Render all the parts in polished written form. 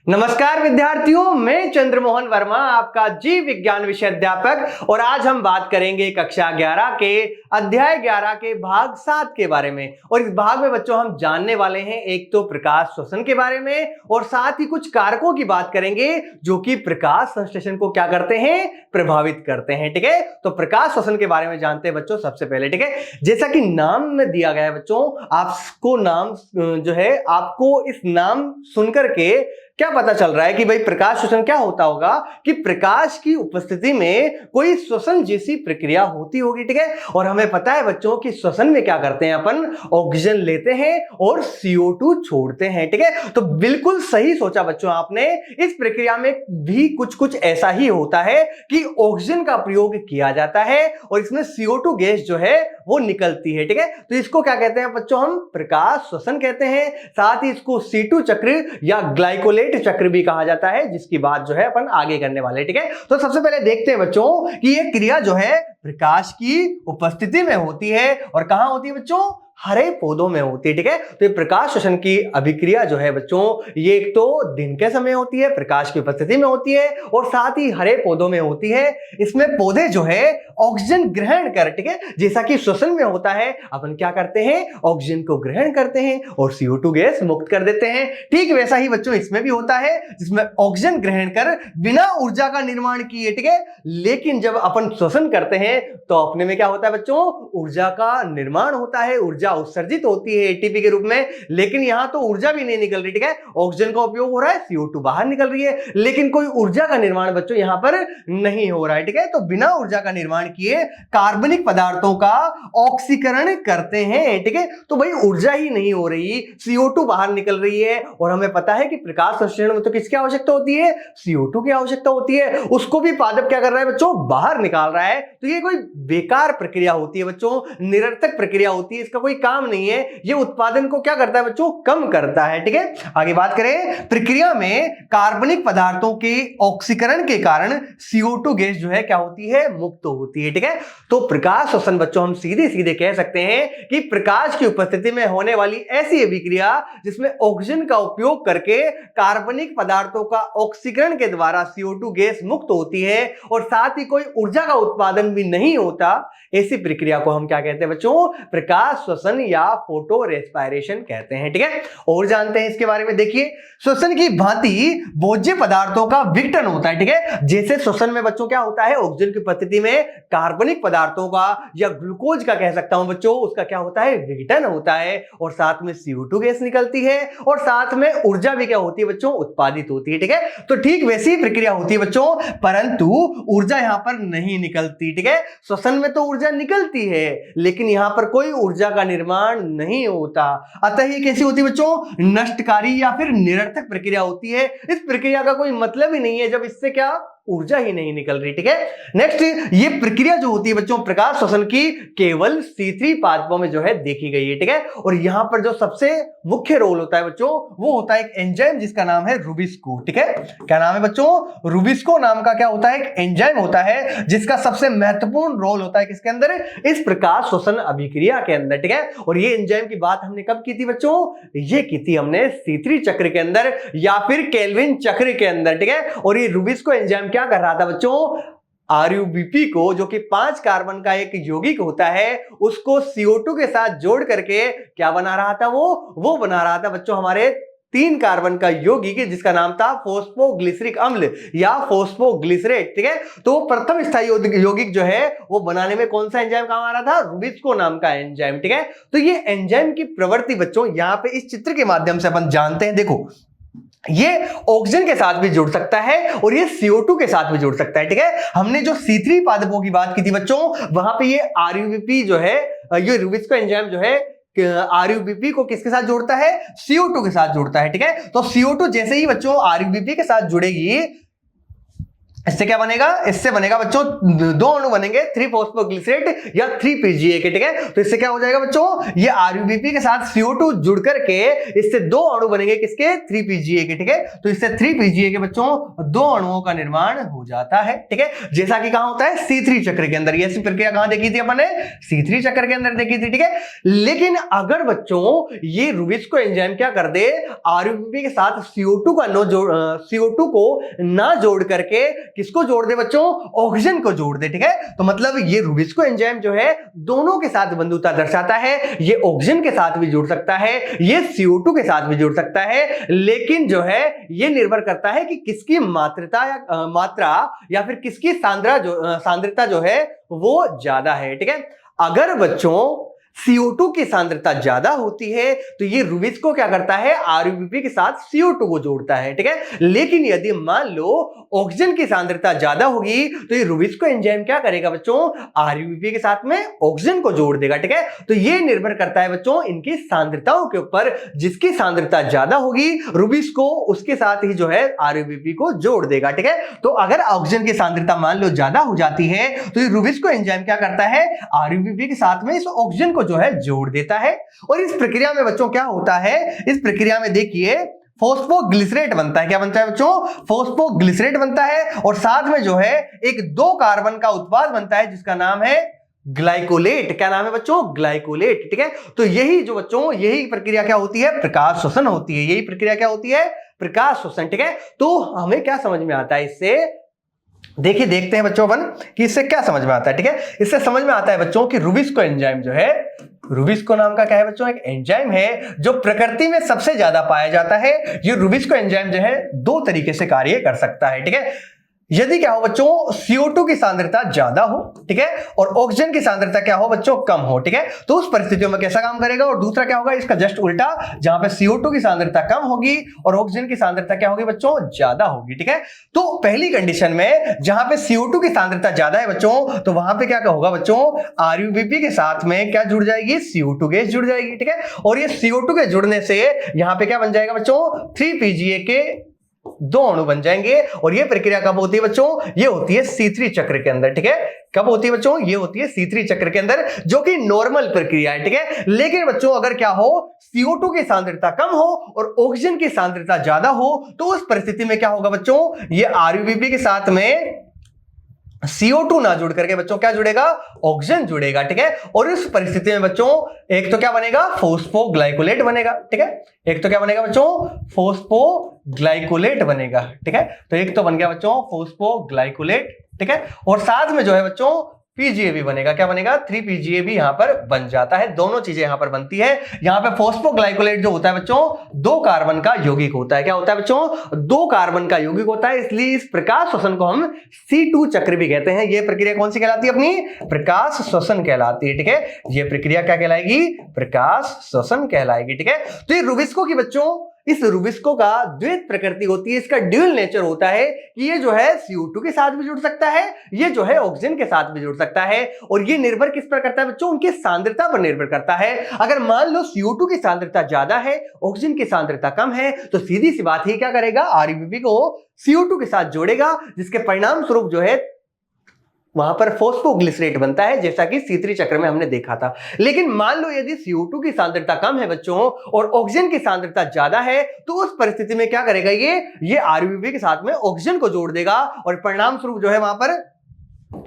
नमस्कार विद्यार्थियों, मैं चंद्रमोहन वर्मा आपका जीव विज्ञान विषय अध्यापक और आज हम बात करेंगे कक्षा 11 के अध्याय 11 के भाग 7 के बारे में। और इस भाग में बच्चों हम जानने वाले हैं एक तो प्रकाश श्वसन के बारे में और साथ ही कुछ कारकों की बात करेंगे जो कि प्रकाश संश्लेषण को क्या करते हैं, प्रभावित करते हैं। ठीक है, तो प्रकाश श्वसन के बारे में जानते हैं बच्चों सबसे पहले। ठीक है, जैसा कि नाम में दिया गया है बच्चों, आपको नाम जो है आपको इस नाम सुनकर के क्या पता चल रहा है कि भाई प्रकाश श्वसन क्या होता होगा कि प्रकाश की उपस्थिति में कोई श्वसन जैसी प्रक्रिया होती होगी। ठीक है, और हमें पता है बच्चों कि श्वसन में क्या करते हैं, अपन ऑक्सीजन लेते हैं और CO2 छोड़ते हैं। ठीक है, तो बिल्कुल सही सोचा बच्चों आपने। इस प्रक्रिया में भी कुछ ऐसा ही होता है कि ऑक्सीजन का प्रयोग किया जाता है और इसमें CO2 गैस जो है वो निकलती है। ठीक है, तो इसको क्या कहते हैं बच्चों, हम प्रकाश श्वसन कहते हैं। साथ ही इसको C2 चक्र या ग्लाइकोलेट चक्र भी कहा जाता है, जिसकी बात जो है अपन आगे करने वाले। ठीक है, तो सबसे पहले देखते हैं बच्चों कि ये क्रिया जो है प्रकाश की उपस्थिति में होती है और कहां होती है बच्चों, हरे पौधों में होती है। ठीक है, तो ये प्रकाश श्वसन की अभिक्रिया जो है बच्चों, ये एक तो दिन के समय होती है, प्रकाश की उपस्थिति में होती है और साथ ही हरे पौधों में होती है। इसमें पौधे जो है ऑक्सीजन ग्रहण कर, ठीक है, जैसा कि श्वसन में होता है अपन क्या करते हैं, ऑक्सीजन को ग्रहण करते हैं और CO2 गैस मुक्त कर देते हैं। ठीक वैसा ही बच्चों इसमें भी होता है, जिसमें ऑक्सीजन ग्रहण कर बिना ऊर्जा का निर्माण किए। ठीक है, लेकिन जब अपन श्वसन करते हैं तो अपने में क्या होता है बच्चों, ऊर्जा का निर्माण होता है, ऊर्जा उत्सर्जित होती है ATP के रूप में। लेकिन यहां तो ऊर्जा भी नहीं निकल रही। ठीक है, ऑक्सीजन का उपयोग हो रहा है, CO2 बाहर निकल रही है, लेकिन कोई ऊर्जा का निर्माण बच्चों यहां पर नहीं हो रहा है। ठीक है, तो बिना ऊर्जा का निर्माण किए कार्बनिक पदार्थों का ऑक्सीकरण करते हैं। ठीक है, तो भाई ऊर्जा ही नहीं हो रही, CO2 बाहर निकल रही है और हमें पता है कि प्रकाश संश्लेषण में तो किसकी आवश्यकता होती है, CO2 की आवश्यकता होती है। उसको भी पादप क्या कर रहा है बच्चों, बाहर निकाल रहा है। तो ये कोई बेकार प्रक्रिया होती है बच्चों, निरर्थक प्रक्रिया होती है, इसका कोई काम नहीं है। ये उत्पादन को क्या करता है बच्चों, कम करता है। ठीक है, आगे बात करें, प्रक्रिया में कार्बनिक पदार्थों के ऑक्सीकरण के कारण CO2 गैस जो है क्या होती है, मुक्त होती है। ठीक है, तो प्रकाश श्वसन बच्चों हम सीधे सीधे कह सकते हैं कि प्रकाश की उपस्थिति में होने वाली ऐसी अभिक्रिया जिसमें ऑक्सीजन का उपयोग करके कार्बनिक पदार्थों का ऑक्सीकरण के द्वारा CO2 गैस मुक्त होती है और साथ ही कोई ऊर्जा का उत्पादन भी नहीं होता, ऐसी प्रक्रिया को हम क्या कहते हैं बच्चों, प्रकाश श्वसन या फोटो रेस्पिरेशन कहते हैं। ठीक है, और जानते हैं इसके बारे में। देखिए, श्वसन की भांति भोज्य पदार्थों का विघटन होता है। ठीक है, जैसे श्वसन में बच्चों क्या होता है, ऑक्सीजन की उपस्थिति में कार्बनिक पदार्थों का या ग्लूकोज का कह सकता हूं बच्चों, उसका क्या होता है, विघटन होता है और साथ में CO2 गैस निकलती है और साथ में ऊर्जा भी क्या होती है बच्चों, उत्पादित होती है। ठीक है, तो ठीक वैसी ही प्रक्रिया होती है बच्चों, परंतु ऊर्जा यहां पर नहीं निकलती। ठीक है, श्वसन में तो ऊर्जा निकलती है लेकिन यहां पर कोई ऊर्जा का निर्माण नहीं होता। अतः ये कैसी होती है बच्चों, नष्टकारी या फिर निरर्थक प्रक्रिया होती है। इस प्रक्रिया का कोई मतलब ही नहीं है जब इससे क्या, ऊर्जा ही नहीं निकल रही। ठीक है, नेक्स्ट, ये प्रक्रिया जो होती है बच्चों प्रकाश श्वसन की, केवल C3 पादपों में जो है देखी गई है। ठीक है, और यहां पर जो सबसे मुख्य रोल होता है बच्चों, वो होता है एक एंजाइम जिसका नाम है रुबिस्को। ठीक है, क्या नाम है बच्चों, रुबिस्को नाम का क्या होता है, एक एंजाइम होता है जिसका सबसे महत्वपूर्ण रोल होता है किसके अंदर, इस प्रकाश श्वसन अभिक्रिया के अंदर। ठीक है, और ये एंजाइम की बात हमने कब की थी बच्चों, ये की थी हमने C3 चक्र के अंदर या फिर केल्विन चक्र के अंदर। ठीक है, और ये रुबिस्को एंजाइम क्या कर रहा था बच्चों, RUBP को, जो कि 5 कार्बन का एक यौगिक होता है, उसको CO2 के साथ जोड़ करके क्या बना रहा था, वो बना रहा था बच्चों हमारे 3 कार्बन का यौगिक जिसका नाम था फॉस्फोग्लिसरिक अम्ल या फॉस्फोग्लिसरेट। ठीक है, तो प्रथम स्थायी यौगिक जो है वो बनाने में कौन सा एंजाइम काम आ रहा था, रुबिस्को नाम का एंजाइम। ठीक है, तो ये एंजाइम की प्रवृत्ति बच्चों यहां पे इस चित्र के माध्यम से अपन जानते हैं। देखो, ये ऑक्सीजन के साथ भी जुड़ सकता है और ये CO2 के साथ भी जुड़ सकता है। ठीक है, हमने जो C3 पादपों की बात की थी बच्चों, वहां पे ये RUBP जो है, ये रुबिस्को एंजाइम जो है RUBP को किसके साथ जोड़ता है, CO2 के साथ जोड़ता है। ठीक है, तो CO2 जैसे ही बच्चों RUBP के साथ जुड़ेगी इससे क्या बनेगा, इससे बनेगा बच्चों दो अणु बनेंगे 3-फॉस्फोग्लिसरेट या 3-PGA के, ठीक है। तो इससे क्या हो जाएगा बच्चों, ये RUBP के साथ CO2 जुड़ करके इससे दो अणु बनेंगे किसके, 3-PGA के, ठीक है। तो इससे 3-PGA के बच्चों दो अणुओं का निर्माण हो जाता है, ठीक है। जैसा कि कहां होता है, C3 चक्र के अंदर। ये प्रक्रिया कहां देखी थी अपन ने, C3 चक्र के अंदर देखी थी, ठीक है। लेकिन अगर बच्चों ये रुबिस्को एंजाइम क्या कर दे, RUBP के साथ CO2 को ना जोड़ करके किसको जोड़ दे बच्चों, ऑक्सीजन को जोड़ दे, ठीक है। तो मतलब ये रुबिस्को एंजाइम जो है दोनों के साथ बंधुता दर्शाता है। ये ऑक्सीजन के साथ भी जुड़ सकता है, ये CO2 के साथ भी जुड़ सकता है, लेकिन जो है ये निर्भर करता है कि किसकी मात्रा या फिर किसकी सांद्रता जो है वो ज्यादा है, ठीक है। अगर बच्चों CO2 की सांद्रता ज्यादा होती है तो ये रुबिस्को क्या करता है, RUBP के साथ CO2 को जोड़ता है, ठीक है। लेकिन यदि मान लो ऑक्सीजन की सांद्रता ज्यादा होगी तो ये रुबिस्को एंजाइम क्या करेगा बच्चों, RUBP के साथ में ऑक्सीजन को जोड़ देगा, ठीक है। तो ये निर्भर करता है बच्चों इनकी सांद्रताओं के ऊपर। जिसकी सांद्रता ज्यादा होगी रुबिस्को उसके साथ ही जो है RUBP को जोड़ देगा, ठीक है। तो अगर ऑक्सीजन की सांद्रता मान लो ज्यादा हो जाती है तो ये रुबिस्को एंजाइम क्या करता है, RUBP के साथ में इस ऑक्सीजन को जो है जोड़ देता है। और इस प्रक्रिया में बच्चों क्या होता है, इस प्रक्रिया में देखिए फॉस्फोग्लिसरेट बनता है। क्या बनता है बच्चों, फॉस्फोग्लिसरेट बनता है। और साथ में जो है एक 2 कार्बन का उत्पाद बनता है जिसका नाम है ग्लाइकोलेट। क्या नाम है बच्चों, ग्लाइकोलेट, ठीक है। तो यही जो बच्चों यही प्रक्रिया क्या होती है, प्रकाश श्वसन होती है। यही प्रक्रिया क्या होती है, प्रकाश श्वसन, ठीक है। तो हमें क्या समझ में आता है इससे, देखिए देखते हैं बच्चों अपन कि इससे क्या समझ में आता है, ठीक है। इससे समझ में आता है बच्चों कि रुबिस्को एंजाइम जो है, रुबिस्को नाम का क्या है बच्चों, एक एंजाइम है जो प्रकृति में सबसे ज्यादा पाया जाता है। ये रुबिस्को एंजाइम जो है 2 तरीके से कार्य कर सकता है, ठीक है। यदि क्या हो बच्चों, CO2 की सांद्रता ज्यादा हो, ठीक है, और ऑक्सीजन की सांद्रता क्या हो बच्चों, कम हो, ठीक है। तो उस परिस्थितियों में कैसा काम करेगा। और दूसरा क्या होगा, इसका जस्ट उल्टा, जहां पे CO2 की सांद्रता कम होगी और ऑक्सीजन की सांद्रता क्या होगी बच्चों, ज्यादा होगी, ठीक है। तो पहली कंडीशन में जहां पे CO2 की सांद्रता ज्यादा है बच्चों, तो वहां पे क्या होगा बच्चों, RUBP के साथ में क्या जुड़ जाएगी, CO2 गैस जुड़ जाएगी, ठीक है। और ये CO2 के जुड़ने से यहां पे क्या बन जाएगा बच्चों, 3-PGA के 2 अणु बन जाएंगे। और ये प्रक्रिया कब होती है बच्चों, ये होती है C3 चक्र के अंदर, ठीक है। कब होती है बच्चों, ये होती है C3 चक्र के अंदर, जो कि नॉर्मल प्रक्रिया है, ठीक है। लेकिन बच्चों अगर क्या हो, CO2 की सांद्रता कम हो और ऑक्सीजन की सांद्रता ज्यादा हो, तो उस परिस्थिति में क्या होगा बच्चों, ये RUBP के साथ में CO2 ना जुड़ करके बच्चों क्या जुड़ेगा, ऑक्सीजन जुड़ेगा, ठीक है। और इस परिस्थिति में बच्चों एक तो क्या बनेगा, फॉस्फोग्लाइकोलेट बनेगा, ठीक है। एक तो क्या बनेगा बच्चों, फॉस्फोग्लाइकोलेट बनेगा, ठीक है। तो एक तो बन गया बच्चों फॉस्फोग्लाइकोलेट, ठीक है। और साथ में जो है बच्चों PGA भी बनेगा। क्या बनेगा, 3-PGA भी यहां पर बन जाता है। दोनों चीजें यहां पर बनती है। यहां पे फॉस्फोग्लाइकोलेट जो होता है बच्चों 2 कार्बन का यौगिक होता है। क्या होता है बच्चों, 2 कार्बन का यौगिक होता है। इसलिए इस प्रकाश श्वसन को हम C2 चक्र भी कहते हैं। यह प्रक्रिया कौन सी कहलाती है, अपनी प्रकाश श्वसन कहलाती है, ठीक है। यह प्रक्रिया क्या कहलाएगी, प्रकाश श्वसन कहलाएगी, ठीक है। तो ये रुबिस्को की बच्चों, इस रुबिस्को का द्वैत प्रकृति होती है। इसका ड्यूअल नेचर होता है कि ये जो है CO2 के साथ भी जुड़ सकता है, ये जो है ऑक्सीजन के साथ भी जुड़ सकता है। और ये निर्भर किस पर करता है बच्चों, उनकी सांद्रता पर निर्भर करता है। अगर मान लो CO2 की सांद्रता ज्यादा है, ऑक्सीजन की सांद्रता कम है, तो सीधी सी बात ही क्या करेगा, RUBP को CO2 के साथ जोड़ेगा, जिसके परिणाम स्वरूप जो है वहां पर फॉस्फोग्लिसरेट बनता है, जैसा कि C3 चक्र में हमने देखा था। लेकिन मान लो यदि CO2 की सांद्रता कम है बच्चों और ऑक्सीजन की सांद्रता ज्यादा है, तो उस परिस्थिति में क्या करेगा, ये RUBP के साथ में ऑक्सीजन को जोड़ देगा। और परिणाम स्वरूप जो है वहां पर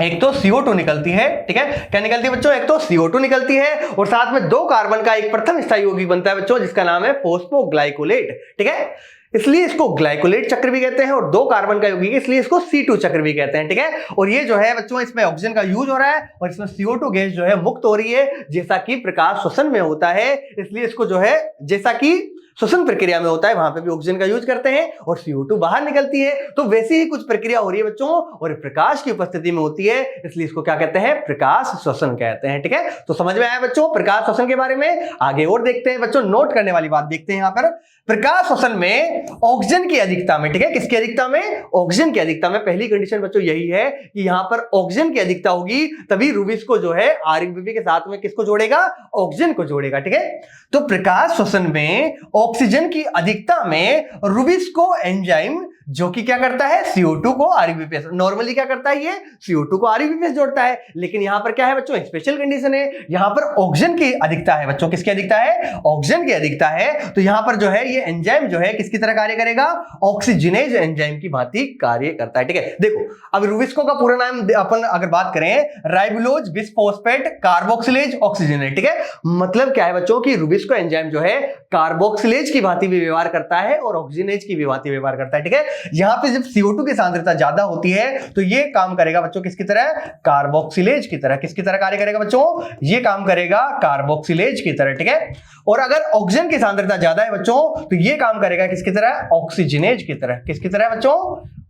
एक तो CO2 निकलती है, ठीक है। क्या निकलती है बच्चों, एक तो CO2 निकलती है और साथ में 2 कार्बन का एक प्रथम स्थायी यौगिक बनता है बच्चों, जिसका नाम है फॉस्फोग्लाइकोलेट, ठीक है। इसलिए इसको ग्लाइकोलेट चक्र भी कहते हैं। और 2 कार्बन का यौगिक इसलिए इसको C2 चक्र भी कहते हैं, ठीक है। और ये जो है बच्चों इसमें ऑक्सीजन का यूज हो रहा है और इसमें CO2 गैस जो है मुक्त हो रही है, जैसा कि प्रकाश श्वसन में होता है। इसलिए इसको जो है जैसा कि श्वसन प्रक्रिया में होता है, वहां पे भी ऑक्सीजन का यूज करते हैं और CO2 बाहर निकलती है। तो वैसे ही कुछ प्रक्रिया हो रही है बच्चों, और प्रकाश की उपस्थिति में होती है, इसलिए इसको क्या कहते हैं, प्रकाश श्वसन कहते हैं, ठीक है। तो समझ में आया बच्चों प्रकाश श्वसन के बारे में। आगे और देखते हैं बच्चों, नोट करने वाली बात देखते हैं। यहां पर प्रकाश श्वसन में ऑक्सीजन की अधिकता में, ठीक है, किसकी अधिकता में, ऑक्सीजन की अधिकता में। पहली कंडीशन बच्चों यही है कि यहां पर ऑक्सीजन की अधिकता होगी, तभी रुबिस्को जो है RUBP के साथ में किसको जोड़ेगा, ऑक्सीजन को जोड़ेगा, ठीक है। तो प्रकाश श्वसन में ऑक्सीजन की अधिकता में रुबिस्को एंजाइम जो कि क्या करता है, CO2 को RUBP नॉर्मली क्या करता है, ये CO2 को RUBP जोड़ता है। लेकिन यहां पर क्या है बच्चों, स्पेशल कंडीशन है, यहां पर ऑक्सीजन की अधिकता है बच्चों, किसकी अधिकता है, ऑक्सीजन की अधिकता है। तो यहां पर जो है ये एंजाइम जो है किसकी तरह कार्य करेगा, ऑक्सीजनेज एंजाइम की भांति कार्य करता है। ठीक है, देखो अब रुबिस्को का पूरा नाम अपन अगर बात करें, राइबोलोज बिसफॉस्फेट कार्बोक्सिलेज ऑक्सीजनेज। ठीक है, मतलब क्या है बच्चों की रुबिस्को एंजाइम जो है कार्बोक्सिलेज की भांति भी व्यवहार करता है और ऑक्सीजनेज की भी भांति व्यवहार करता है। ठीक है, यहां पे जब CO2 की सांद्रता ज्यादा होती है तो ये काम करेगा बच्चों किसकी तरह, कार्बोक्सिलेज की तरह। किसकी तरह कार्य करेगा बच्चों, ये काम करेगा कार्बोक्सिलेज की तरह। ठीक है, और अगर ऑक्सीजन की सांद्रता ज्यादा है बच्चों तो ये काम करेगा किसकी तरह, ऑक्सीजनेज की तरह। किसकी तरह बच्चों,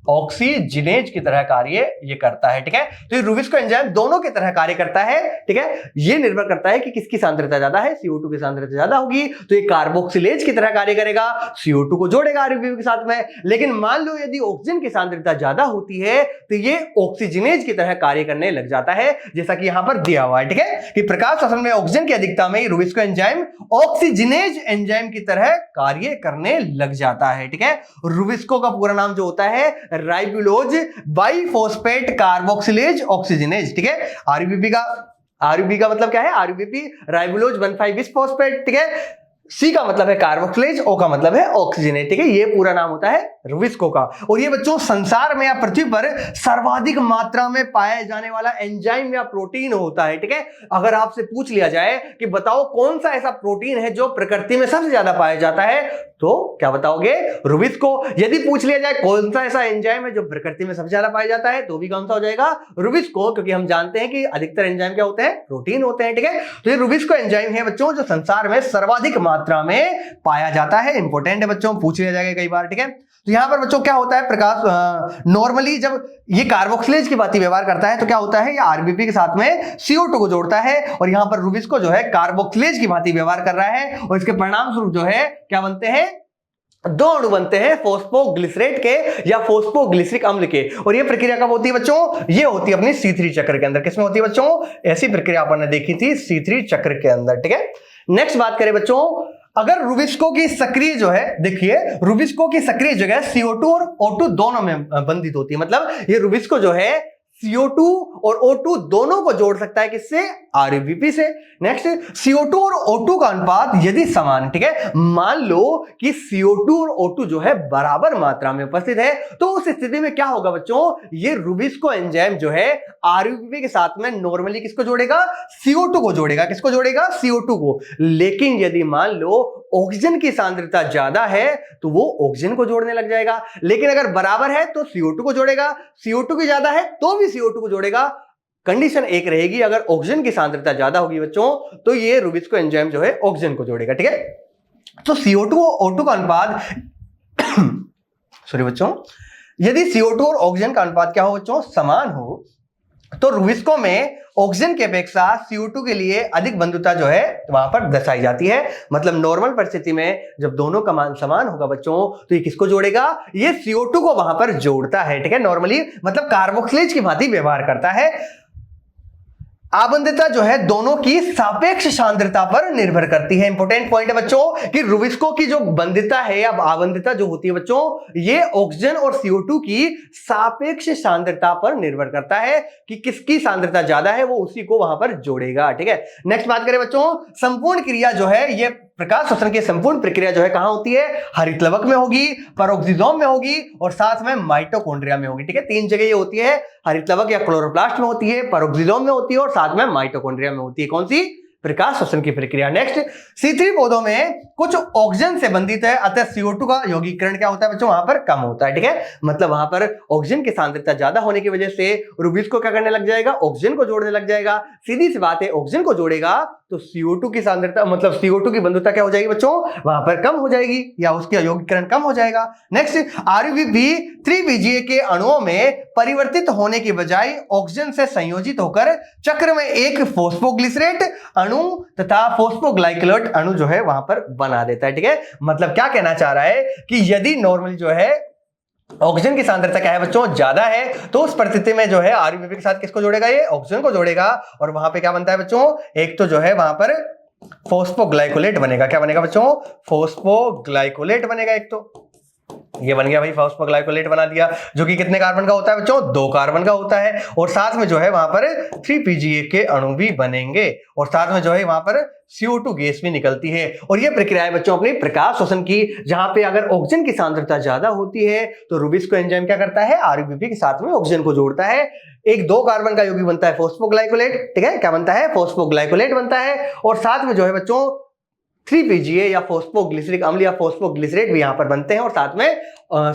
ऑक्सीजनेज की तरह कार्य ये करता है। ठीक है, तो ये रुबिस्को एंजाइम दोनों की तरह कार्य करता है। ठीक है, ये निर्भर करता है कि किसकी सांद्रता ज्यादा है, CO2 की सांद्रता ज्यादा होगी तो ये कार्बोक्सिलेज की तरह कार्य करेगा, CO2 को जोड़ेगा RUBP के साथ में। लेकिन मान लो यदि ऑक्सीजन की सांद्रता ज्यादा होती है तो ये ऑक्सीजनेज की तरह कार्य करने लग जाता है, जैसा कि यहां पर दिया हुआ है। ठीक है, कि प्रकाश श्वसन में ऑक्सीजन की अधिकता में रुबिस्को एंजाइम ऑक्सीजनेज एंजाइम की तरह कार्य करने लग जाता है। ठीक है, रुबिस्को का पूरा नाम जो होता है राइबोलोज बाइफॉस्फेट कार्बोक्सिलेज ऑक्सीजनेज। ठीक है, आरयूबीपी का मतलब क्या है, RUBP राइबोलोज 1,5 बिसफॉस्फेट। ठीक है, C का मतलब है कार्बोक्सिलेज, O का मतलब है ऑक्सीजनेज। ठीक है, ये पूरा नाम होता है रुबिस्को का। और ये बच्चों संसार में या पृथ्वी पर सर्वाधिक मात्रा में पाया जाने वाला एंजाइम या प्रोटीन होता है। ठीक है, अगर आपसे पूछ लिया जाए कि बताओ कौन सा ऐसा प्रोटीन है जो प्रकृति में सबसे ज्यादा पाया जाता है, तो क्या बताओगे, रुबिस्को। यदि पूछ लिया जाए कौन सा ऐसा एंजाइम है जो प्रकृति में सबसे ज्यादा पाया जाता है, तो भी कौन सा हो जाएगा, रुबिस्को, क्योंकि हम जानते हैं कि अधिकतर एंजाइम क्या होते हैं, प्रोटीन होते हैं। ठीक है, तो ये रुबिस्को एंजाइम है बच्चों जो संसार में सर्वाधिक मात्रा में पाया जाता है। इंपॉर्टेंट है बच्चों, पूछ लिया जाएगा कई बार। ठीक है, तो यहां पर बच्चों क्या होता है, प्रकाश नॉर्मली जब ये कार्बोक्सिलेज की भांति व्यवहार करता है तो क्या होता है, ये RBP के साथ में CO2 को जोड़ता है और यहां पर रुबिस्को जो है कार्बोक्सिलेज की भांति व्यवहार कर रहा है और इसके परिणाम स्वरूप जो है क्या बनते हैं, दो अणु बनते हैं फॉस्फोग्लिसरेट के या फॉस्फोग्लिसरिक अम्ल के। और ये प्रक्रिया कब होती है बच्चों, ये होती है अपनी C3 चक्र के अंदर। किसमें होती है बच्चों, ऐसी प्रक्रिया अपन ने देखी थी C3 चक्र के अंदर। ठीक है, नेक्स्ट बात करें बच्चों, अगर रुबिस्को की सक्रिय जो है, देखिए रुबिस्को की सक्रिय जगह CO2 और O2 दोनों में बंधित होती है। मतलब ये रुबिस्को जो है CO2 और O2 दोनों को जोड़ सकता है, किससे, RUBP से। नेक्स्ट, CO2 और O2 का अनुपात यदि समान, ठीक है, मान लो कि CO2 और O2 जो है बराबर मात्रा में उपस्थित है, तो उस स्थिति में क्या होगा बच्चों, ये रुबिस्को एंजाइम जो है RUBP के साथ में नॉर्मली किसको जोड़ेगा, CO2 को जोड़ेगा। किसको जोड़ेगा, CO2 को। लेकिन यदि मान लो ऑक्सीजन की सांद्रता ज्यादा है तो वो ऑक्सीजन को जोड़ने लग जाएगा। लेकिन अगर बराबर है तो CO2 को जोड़ेगा, CO2 की ज्यादा है तो भी CO2 को जोड़ेगा। कंडीशन एक रहेगी, अगर ऑक्सीजन की सांद्रता ज्यादा होगी बच्चों तो ये रुबिस्को एंजाइम जो है ऑक्सीजन को जोड़ेगा। ठीक है, तो CO2 और O2 का अनुपात सॉरी बच्चों, यदि CO2 और ऑक्सीजन का अनुपात क्या हो बच्चों, समान हो, तो रुबिस्को में ऑक्सीजन की अपेक्षा CO2 के लिए अधिक बंधुता जो है वहां पर दर्शाई जाती है। मतलब नॉर्मल परिस्थिति में जब दोनों का मान समान होगा बच्चों तो ये किसको जोड़ेगा, ये CO2 को वहां पर जोड़ता है। ठीक है, नॉर्मली मतलब कार्बोक्सिलेज की भांति व्यवहार करता है। आबंधिता जो है दोनों की सापेक्ष सांद्रता पर निर्भर करती है। इंपॉर्टेंट पॉइंट है बच्चों कि रुबिस्को की जो बंधिता है या आबंधिता जो होती है बच्चों, ये ऑक्सीजन और CO2 की सापेक्ष सांद्रता पर निर्भर करता है कि किसकी सांद्रता ज्यादा है वो उसी को वहां पर जोड़ेगा। ठीक है, नेक्स्ट बात करें बच्चों, संपूर्ण क्रिया जो है ये प्रकाश श्वसन की संपूर्ण प्रक्रिया जो है कहां होती है, हरितलवक में होगी, पेरोक्सिसोम में होगी और साथ में माइटोकॉन्ड्रिया में होगी। ठीक है, तीन जगह ये होती है, हरितलवक या क्लोरोप्लास्ट में होती है, पेरोक्सिसोम में होती है और साथ में माइटोकॉन्ड्रिया में होती है। कौन सी, प्रकाश श्वसन की प्रक्रिया। नेक्स्ट, C3 पौधों में कुछ ऑक्सीजन से बंधित है, अतः CO2 का यौगीकरण क्या होता है बच्चों, वहां पर कम होता है। ठीक है, मतलब वहां पर ऑक्सीजन की सांद्रता ज्यादा होने की वजह से रुबिस्को क्या करने लग जाएगा, ऑक्सीजन को जोड़ने लग जाएगा। सीधी सी बात है, ऑक्सीजन को जोड़ेगा तो CO2 की सांद्रता मतलब CO2 की बंधुता क्या हो जाएगी बच्चों, वहां पर कम हो जाएगी या उसका यौगीकरण कम हो जाएगा। नेक्स्ट, RUBP 3BGA के अणुओं में परिवर्तित होने की बजाय ऑक्सीजन से संयोजित होकर चक्र में एक फॉस्फोग्लिसरेट अणु तथा फॉस्फोग्लाइकोलेट अणु जो है वहां पर बना देता है। ठीक है, मतलब क्या कहना चाह रहा है कि यदि नॉर्मली जो है ऑक्सीजन की सांद्रता क्या है बच्चों, ज्यादा है, तो उस परिस्थिति में जो है RUBP के साथ किसको जोड़ेगा, ये ऑक्सीजन को जोड़ेगा और वहां पे क्या बनता है बच्चों, एक तो जो है वहां पर फॉस्फोग्लाइकोलेट बनेगा। क्या बनेगा बच्चों, फॉस्फोग्लाइकोलेट बनेगा एक तो। ये बन गया भाई फॉस्फोग्लाइकोलेट बना दिया, जो कि कितने कार्बन का होता है बच्चों, 2 कार्बन का होता है, और साथ में जो है वहां पर 3PGA के अणु भी बनेंगे, और साथ में जो है वहां पर CO2 गैस भी निकलती है। और ये प्रक्रिया है बच्चों अपनी प्रकाश श्वसन की, जहां पे अगर ऑक्सीजन की सांद्रता ज्यादा होती है तो रुबिस्को एंजाइम क्या करता है, RUBP के साथ में ऑक्सीजन को जोड़ता है, एक 2 कार्बन का यौगिक बनता है फॉस्फोग्लाइकोलेट, ठीक है, क्या बनता है, फॉस्फोग्लाइकोलेट बनता है, और साथ में जो है बच्चों 3PGA या फॉस्फोग्लिसरिक अम्ल या फॉस्फोग्लिसरेट भी यहां पर बनते हैं, और साथ में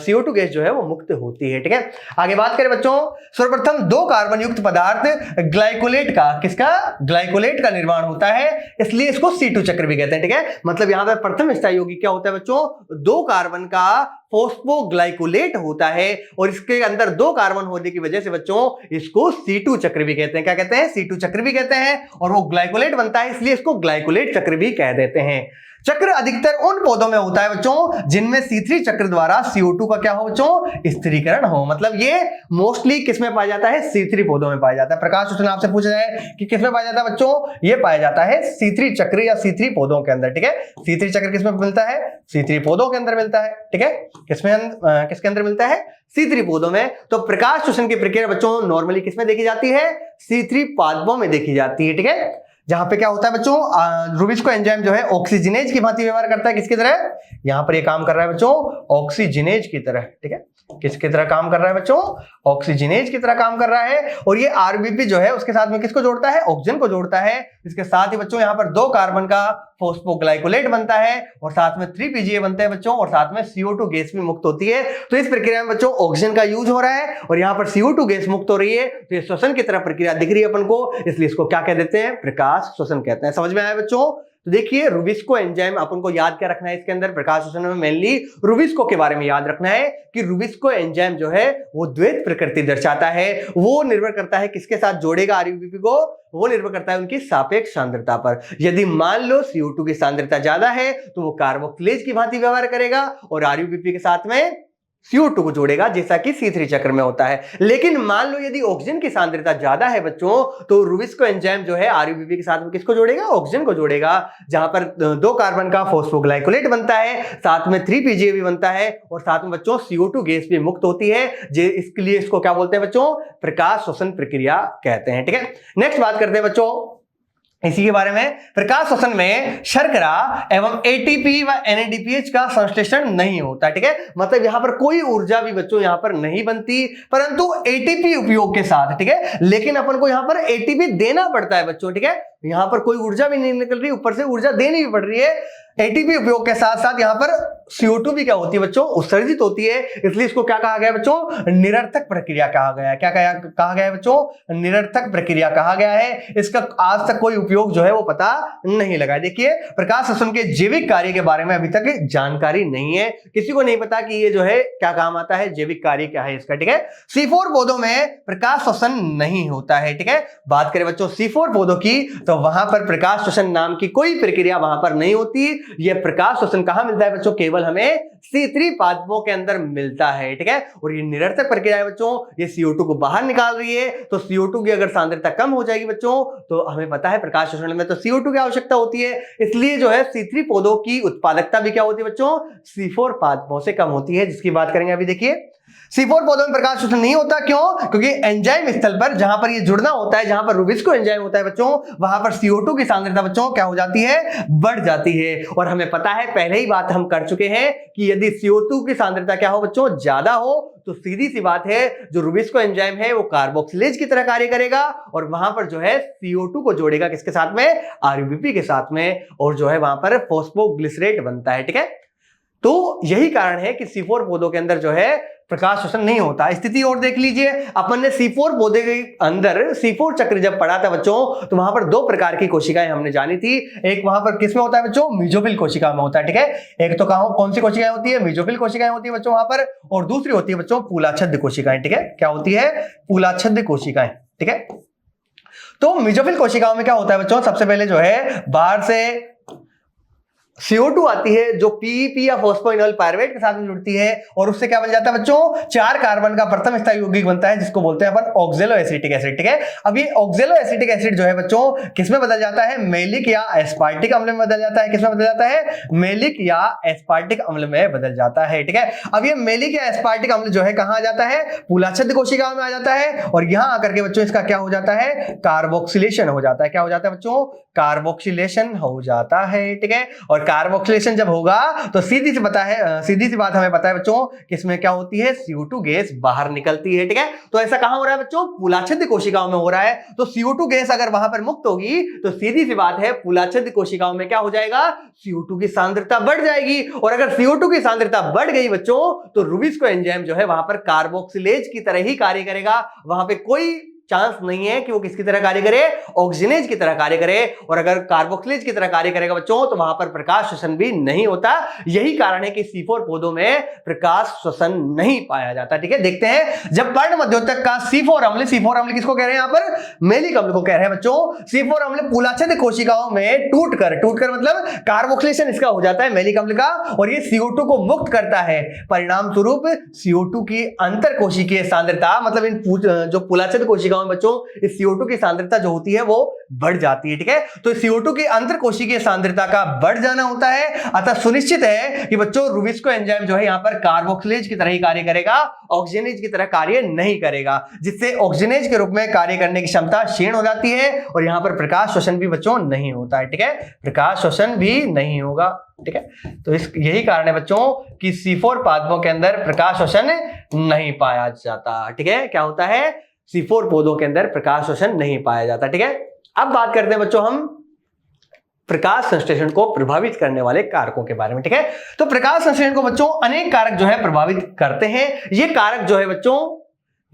CO2 गैस जो है वो मुक्त होती है, ठीक है। आगे बात करें बच्चों, सर्वप्रथम 2 कार्बन युक्त पदार्थ ग्लाइकोलेट का, किसका, ग्लाइकोलेट का निर्माण होता है, इसलिए इसको C2 चक्र भी कहते हैं, ठीक है। मतलब यहां पर प्रथम स्थायी यौगिक क्या होता है बच्चों, 2 कार्बन का फॉस्फोग्लाइकोलेट होता है, और इसके अंदर 2 कार्बन होने की वजह से बच्चों इसको C2 चक्र भी कहते हैं, क्या कहते हैं, C2 चक्र भी कहते हैं, और वो ग्लाइकोलेट बनता है इसलिए इसको ग्लाइकोलेट चक्र भी कह देते हैं। चक्र अधिकतर उन पौधों में होता है बच्चों जिनमें C3 चक्र द्वारा CO2 का क्या हो बच्चों, स्थिरीकरण हो। मतलब ये मोस्टली किसमें पाया जाता है, C3 पौधों में पाया जाता है। प्रकाश श्वसन आपसे पूछा जाए कि किसमें पाया जाता है बच्चों, ये पाया जाता है C3 चक्र या C3 पौधों के अंदर, ठीक है। C3 चक्र किसमें मिलता है, C3 पौधों के अंदर मिलता है, ठीक है। किसके अंदर मिलता है, C3 पौधों में। तो प्रकाश श्वसन की प्रक्रिया बच्चों नॉर्मली किसमें देखी जाती है, C3 पादपों में देखी जाती है, ठीक है। जहां पे क्या होता है बच्चों, रुबिस्को एंजाइम जो है ऑक्सीजनेज की भांति व्यवहार करता है, किसकी तरह, यहां पर ये काम कर रहा है बच्चों ऑक्सीजनेज की तरह, ठीक है, किसकी तरह काम कर रहा है बच्चों, ऑक्सीजनेज की तरह काम कर रहा है। और ये RBP जो है उसके साथ में किसको जोड़ता है, ऑक्सीजन को जोड़ता है। इसके साथ ही बच्चों यहां पर 2 कार्बन का फॉस्फोग्लाइकोलेट बनता है, और साथ में 3PGA बनते हैं बच्चों, और साथ में CO2 गैस भी मुक्त होती है। तो इस प्रक्रिया में बच्चों ऑक्सीजन का यूज हो रहा है और यहाँ पर CO2 गैस मुक्त हो रही है, तो ये श्वसन की तरह प्रक्रिया दिख रही है अपन को, इसलिए इसको क्या कह देते हैं, प्रकाश श्वसन कहते हैं। समझ में आया बच्चों। तो देखिए रुबिस्को एंजाइम अपन को याद क्या रखना है, इसके अंदर प्रकाश श्वसन में मेनली रुबिस्को के बारे में याद रखना है कि रुबिस्को एंजाइम जो है वो द्वैत प्रकृति दर्शाता है। वो निर्भर करता है किसके साथ जोड़ेगा RUBP को, वो निर्भर करता है उनकी सापेक्ष सांद्रता पर। यदि मान लो CO2 की सांद्रता ज्यादा है तो वो कार्बोक्सिलेज की भांति व्यवहार करेगा और RUBP के साथ में CO2 को जोड़ेगा, जैसा कि C3 चक्र में होता है। लेकिन मान लो यदि ऑक्सीजन की सांद्रता ज्यादा है बच्चों, तो रुबिस्को एंजाइम जो है RUBP के साथ में किसको जोड़ेगा, ऑक्सीजन को जोड़ेगा, जहां पर 2 कार्बन का फॉस्फोग्लाइकोलेट बनता है, साथ में 3PGA भी बनता है, और साथ में बच्चों CO2 गैस भी मुक्त होती है। इसके लिए इसको क्या बोलते हैं बच्चों, प्रकाश श्वसन प्रक्रिया कहते हैं, ठीक है। नेक्स्ट बात करते हैं बच्चों इसी के बारे में। प्रकाश श्वसन में शर्करा एवं ATP व NADPH का संश्लेषण नहीं होता, ठीक है। मतलब यहां पर कोई ऊर्जा भी बच्चों यहां पर नहीं बनती, परंतु ATP उपयोग के साथ, ठीक है। लेकिन अपन को यहां पर ATP देना पड़ता है बच्चों, ठीक है। यहां पर कोई ऊर्जा भी नहीं निकल रही, ऊपर से ऊर्जा देनी भी पड़ रही है। ATP उपयोग के साथ साथ यहां पर CO2 भी क्या होती है बच्चों, उत्सर्जित होती है, इसलिए इसको क्या कहा गया बच्चों, निरर्थक प्रक्रिया कहा गया है। क्या कहा गया है बच्चों, निरर्थक प्रक्रिया कहा गया है। इसका आज तक कोई उपयोग जो है वो पता नहीं लगा। देखिए प्रकाश श्वसन के जैविक कार्य के बारे में अभी तक जानकारी नहीं है, किसी को नहीं पता कि ये जो है क्या काम आता है, जैविक कार्य क्या है इसका, ठीक है। C4 पौधों में प्रकाश श्वसन नहीं होता है, ठीक है। बात करें बच्चों C4 पौधों की, तो वहां पर प्रकाश श्वसन नाम की कोई प्रक्रिया वहां पर नहीं होती। यह प्रकाश श्वसन कहां मिलता है बच्चों, केवल हमें C3 पादपों के अंदर मिलता है, ठीक है। और ये निरर्थक प्रक्रिया है बच्चों, ये CO2 को बाहर निकाल रही है, तो CO2 की अगर सांद्रता कम हो जाएगी बच्चों, तो हमें पता है प्रकाश श्वसन में तो CO2 की आवश्यकता होती है, इसलिए जो है C3 पौधों की उत्पादकता भी क्या होती है बच्चों, C4 पादपों से कम होती है, जिसकी बात करेंगे अभी। देखिए C4 पौधों में प्रकाश श्वसन नहीं होता, क्यों, क्योंकि एंजाइम स्थल पर जहां पर ये जुड़ना होता है, जहां पर रुबिस्को एंजाइम होता है बच्चों, वहां पर CO2 की सांद्रता बच्चों क्या हो जाती है, बढ़ जाती है। और हमें पता है, पहले ही बात हम कर चुके हैं कि यदि CO2 की सांद्रता क्या हो बच्चों, ज्यादा हो, तो सीधी सी बात है जो रुबिस्को एंजाइम है वो कार्बोक्सिलेज की तरह कार्य करेगा और वहां पर जो है CO2 को जोड़ेगा किसके साथ में, RUBP के साथ में, और जो है वहां पर फॉस्फोग्लिसरेट बनता है, ठीक है। तो यही कारण है कि C4 पौधों के अंदर जो है प्रकाश श्वसन नहीं होता। स्थिति और देख लीजिए, अपन ने C4 पौधे के अंदर C4 चक्र जब पढ़ा था बच्चों, तो वहां पर 2 प्रकार की कोशिकाएं हमने जानी थी। एक वहां पर किसमें होता है बच्चों, मेसोफिल कोशिका में होता है, ठीक है। एक तो कौन सी कोशिकाएं होती है, मेसोफिल कोशिकाएं होती है बच्चों वहां पर, और दूसरी होती है बच्चों पूलाच्छेद कोशिकाएं, ठीक है। क्या होती है, पूलाच्छेद कोशिकाएं, ठीक है। तो मेसोफिल कोशिकाओं में क्या होता है बच्चों, सबसे पहले जो है बाहर से CO2 आती है जो PEP या फॉस्फोइनोल पायरुवेट के साथ में जुड़ती है और उससे क्या बन जाता है बच्चों, 4 कार्बन का प्रथम स्थायी यौगिक बनता है जिसको बोलते हैं अपन ऑक्जेलो एसिटिक एसिड। ठीक है, अब ये ऑक्जेलो एसिटिक एसिड जो है बच्चों किसमें बदल जाता है, मेलिक या एस्पार्टिक अम्ल में बदल जाता है। किसमें बदल जाता है, मेलिक या एस्पार्टिक अम्ल में बदल जाता है। ठीक है, अब ये मेलिक या एस्पार्टिक अम्ल जो है कहां आ जाता है, मूलाच्छेद कोशिकाओं में आ जाता है और यहां आकर के बच्चों इसका क्या हो जाता है, कार्बोक्सिलेशन हो जाता है। क्या हो जाता है बच्चों, कार्बोक्सिलेशन हो जाता है। ठीक है, और कार्बोक्सिलेशन जब होगा तो सीधी सी बात हमें पता है बच्चों कि इसमें क्या होती है, CO2 गैस बाहर निकलती है। ठीक है, तो ऐसा कहां हो रहा है बच्चों, मूलाच्छेद कोशिकाओं में हो रहा है। तो CO2 गैस अगर वहां पर मुक्त होगी तो सीधी सी बात है मूलाच्छेद कोशिकाओं में क्या हो जाएगा, CO2 की सांद्रता बढ़ जाएगी और अगर CO2 की सांद्रता बढ़ गई बच्चों तो रुबिस्को एंजाइम जो है वहां पर कार्बोक्सिलेज की तरह ही कार्य करेगा। वहां पे कोई चांस नहीं है कि वो किसकी तरह कार्य करे, ऑक्सीजनेज की तरह कार्य करे। और अगर कार्बोक्सिलेज की तरह कार्य करेगा बच्चों तो वहां पर प्रकाश श्वसन भी नहीं होता। यही कारण है कि C4 पौधों में प्रकाश श्वसन नहीं पाया जाता। ठीक है, देखते हैं जब पर्ण मध्योतक का C4 अम्ल किसको कह रहे हैं, यहां पर मेलिक अम्ल को कह रहे हैं बच्चों। C4 अम्ल मूलाच्छेद कोशिकाओं में टूटकर मतलब कार्बोक्सिलेशन इसका हो जाता है मेलिक अम्ल का और ये CO2 को मुक्त करता है। परिणाम स्वरूप CO2 की अंतर कोशिकीय सांद्रता मतलब इन जो मूलाच्छेद कोशिका में बच्चों इस CO2 की सांद्रता जो होती है वो बढ़ जाती है। ठीक है, तो CO2 की अंतर कोशिकीय सांद्रता का बढ़ जाना होता है। अतः सुनिश्चित है कि बच्चों रुबिस्को एंजाइम जो है यहां पर कार्बोक्सिलेज की तरह ही कार्य करेगा, ऑक्सीजनेज की तरह कार्य नहीं करेगा, जिससे ऑक्सीजनेज के रूप में कार्य करने की क्षमता क्षीण हो जाती है और यहां पर प्रकाश श्वसन भी बच्चों नहीं होता है। ठीक है, प्रकाश श्वसन भी नहीं होगा। ठीक है, तो यही कारण है बच्चों कि C4 पादपों के अंदर प्रकाश श्वसन नहीं पाया जाता। ठीक है, क्या होता है, C4 पौधों के अंदर प्रकाश श्वसन नहीं पाया जाता। ठीक है, अब बात करते हैं बच्चों हम प्रकाश संश्लेषण को प्रभावित करने वाले कारकों के बारे में। ठीक है, तो प्रकाश संश्लेषण को बच्चों अनेक कारक जो है प्रभावित करते हैं। ये कारक जो है बच्चों,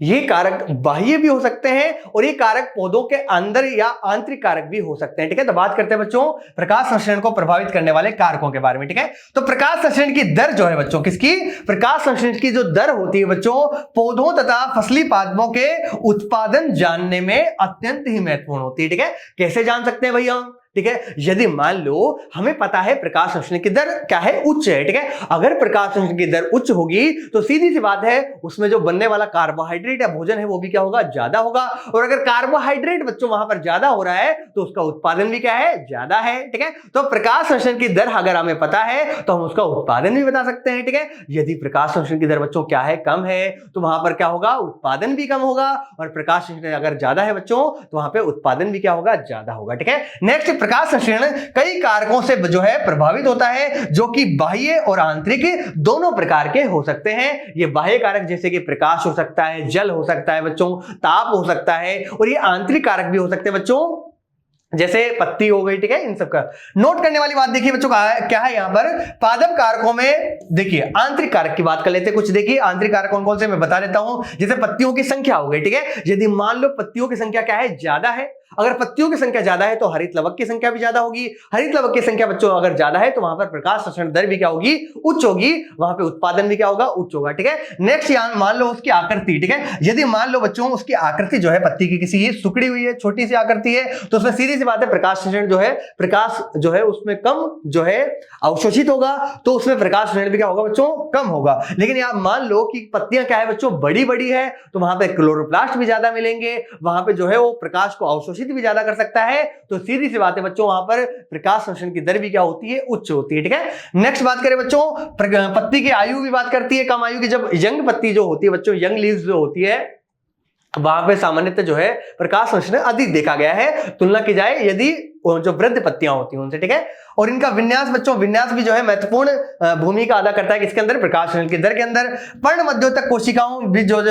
ये कारक बाह्य भी हो सकते हैं और ये कारक पौधों के अंदर या आंतरिक कारक भी हो सकते हैं। ठीक है, तो बात करते हैं बच्चों प्रकाश संश्लेषण को प्रभावित करने वाले कारकों के बारे में। ठीक है, तो प्रकाश संश्लेषण की दर जो है बच्चों, किसकी, प्रकाश संश्लेषण की जो दर होती है बच्चों पौधों तथा फसली पादपों के उत्पादन जानने में अत्यंत ही महत्वपूर्ण होती है। ठीक है, कैसे जान सकते हैं भैया, ठीक है, यदि मान लो हमें पता है प्रकाश संश्लेषण की दर क्या है, उच्च है। ठीक है, अगर प्रकाश संश्लेषण की दर उच्च होगी तो सीधी सी बात है उसमें जो बनने वाला कार्बोहाइड्रेट या भोजन है वो भी क्या होगा, ज्यादा होगा। और अगर कार्बोहाइड्रेट बच्चों वहां पर ज्यादा हो रहा है तो उसका उत्पादन भी क्या है, ज्यादा है। ठीक है, तो प्रकाश संश्लेषण की दर अगर हमें पता है तो हम उसका उत्पादन भी बता सकते हैं। ठीक है, यदि प्रकाश संश्लेषण की दर बच्चों क्या है, कम है, तो वहां पर क्या होगा, उत्पादन भी कम होगा। और प्रकाश संश्लेषण अगर ज्यादा है बच्चों तो वहां पर उत्पादन भी क्या होगा, ज्यादा होगा। ठीक है, नेक्स्ट, प्रकाश संश्लेषण कई कारकों से जो है प्रभावित होता है जो कि बाह्य और आंतरिक दोनों प्रकार के हो सकते हैं। ये बाह्य कारक जैसे कि प्रकाश हो सकता है, जल हो सकता है बच्चों, ताप हो सकता है, और ये आंतरिक कारक भी हो सकते हैं बच्चों जैसे पत्ती हो गई। ठीक है, इन सब का नोट करने वाली बात देखिए बच्चों क्या है यहां पर, पादप कारकों में देखिए आंतरिक कारक की बात कर लेते हैं कुछ। देखिए आंतरिक कारक कौन कौन से मैं बता देता हूं, जैसे पत्तियों की संख्या हो गई। ठीक है, यदि मान लो पत्तियों की संख्या क्या है, ज्यादा है, अगर पत्तियों की संख्या ज्यादा है तो हरित लवक की संख्या भी ज्यादा होगी। हरित लवक की संख्या बच्चों अगर ज्यादा है तो वहां पर प्रकाश संश्लेषण दर भी क्या होगी, उच्च होगी, वहां पे उत्पादन भी क्या होगा, उच्च होगा। ठीक है, नेक्स्ट मान लो उसकी आकृति। ठीक है, यदि मान लो बच्चों उसकी आकृति जो है पत्ती की किसी सुकड़ी हुई है, छोटी सी आकृति है, तो उसमें सीधी सी बात है प्रकाश संश्लेषण जो है, प्रकाश जो है उसमें कम जो है अवशोषित होगा, तो उसमें प्रकाश संश्लेषण भी क्या होगा बच्चों, कम होगा। लेकिन यहां मान लो कि पत्तियां क्या है बच्चों, बड़ी बड़ी है, तो वहां पे क्लोरोप्लास्ट भी ज्यादा मिलेंगे, वहां पे जो है वो प्रकाश को अवशोषित भी ज्यादा कर सकता है। तो सीधी सी बात है बच्चों वहां पर प्रकाश संश्लेषण की दर भी क्या होती है, उच्च होती है। ठीक है, नेक्स्ट बात करें बच्चों, पत्ती की आयु भी बात करती है, कम आयु की। जब यंग पत्ती जो होती है बच्चों, यंग लीव्स जो होती है, वहां पे सामान्यतः जो है प्रकाश संश्लेषण अधिक देखा गया है तुलना की जाए यदि जो वृद्ध पत्तियां होती हैं उनसे। ठीक है, और इनका विन्यास बच्चों, विन्यास भी जो है महत्वपूर्ण भूमिका अदा करता है किसके अंदर, प्रकाश संश्लेषण की दर के अंदर। पर्ण मध्योतक कोशिकाओं भी जो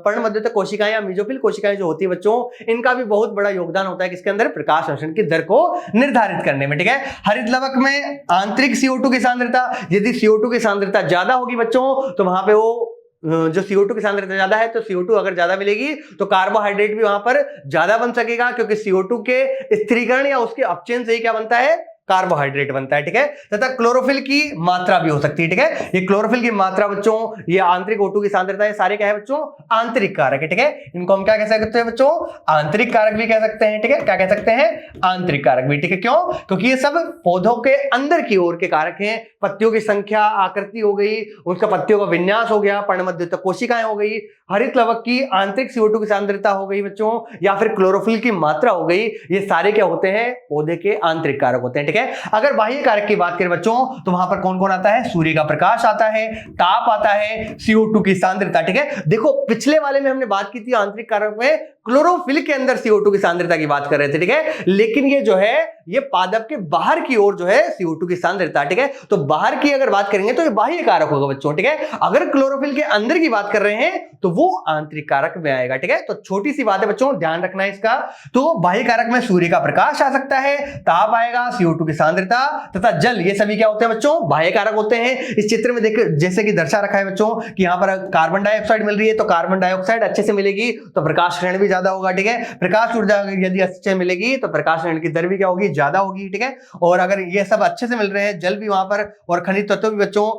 पर्ण मध्योतक कोशिकाएं या मेसोफिल कोशिकाएं जो होती है बच्चों, इनका भी बहुत बड़ा योगदान होता है किसके अंदर, प्रकाश संश्लेषण की दर को निर्धारित करने में। ठीक है, हरित लवक में आंतरिक CO2 की सांद्रता, यदि CO2 की सांद्रता ज्यादा होगी बच्चों तो वहां पे वो जो CO2 की सांद्रता ज्यादा है, तो CO2 अगर ज्यादा मिलेगी तो कार्बोहाइड्रेट भी वहां पर ज्यादा बन सकेगा, क्योंकि CO2 के स्थिरीकरण या उसके अपचयन से ही क्या बनता है, कार्बोहाइड्रेट बनता है, ठीक है। तथा क्लोरोफिल की मात्रा भी हो सकती है, ठीक है। ये क्लोरोफिल की मात्रा बच्चों, ये आंतरिक O2 की सांद्रता, ये सारे क्या है बच्चों, आंतरिक कारक है, ठीक है। इनको हम क्या कह सकते हैं बच्चों, आंतरिक कारक भी कह सकते हैं, ठीक है। क्या कह सकते हैं, आंतरिक कारक भी, ठीक है। क्यों, क्योंकि ये सब पौधों के अंदर की ओर के कारक हैं। पत्तियों की संख्या, आकृति हो गई, उसका पत्तियों का विन्यास हो गया, पर्णमध्य कोशिकाएं हो गई, हरित लवक की आंतरिक CO2 की सांद्रता हो गई बच्चों, या फिर क्लोरोफिल की मात्रा हो गई, ये सारे क्या होते हैं, पौधे के आंतरिक कारक होते हैं, ठीक है। अगर बाह्य कारक की बात करें बच्चों, तो वहां पर कौन कौन आता है, सूर्य का प्रकाश आता है, ताप आता है, CO2 की सांद्रता, ठीक है। देखो पिछले वाले में हमने बात की थी आंतरिक कारक में, क्लोरोफिल के अंदर CO2 की सांद्रता की बात कर रहे थे, ठीक है। लेकिन ये जो है, ये पादप के बाहर की ओर जो है CO2 की सांद्रता, ठीक है। तो बाहर की अगर बात करेंगे तो ये बाह्य कारक होगा बच्चों, ठीक है। अगर क्लोरोफिल के अंदर की बात कर रहे हैं तो वो आंतरिक कारक में आएगा, ठीक है। तो छोटी सी बात है बच्चों, ध्यान रखना है इसका। तो बाह्य कारक में सूर्य का प्रकाश आ सकता है, ताप आएगा, CO2 की सांद्रता तथा जल, ये सभी क्या होते हैं बच्चों, बाह्य कारक होते हैं। इस चित्र में देखिए जैसे कि दर्शा रखा है बच्चों कि यहां पर कार्बन डाइऑक्साइड मिल रही है, तो कार्बन डाइऑक्साइड अच्छे से मिलेगी तो प्रकाश किरण भी ज्यादा होगा, ठीक है। प्रकाश ऊर्जा यदि अच्छे मिलेगी तो प्रकाश किरण की दर भी क्या होगी, ज्यादा होगी, ठीक है। और अगर ये सब अच्छे से मिल रहे हैं, जल भी वहां पर और खनिज तत्व भी बच्चों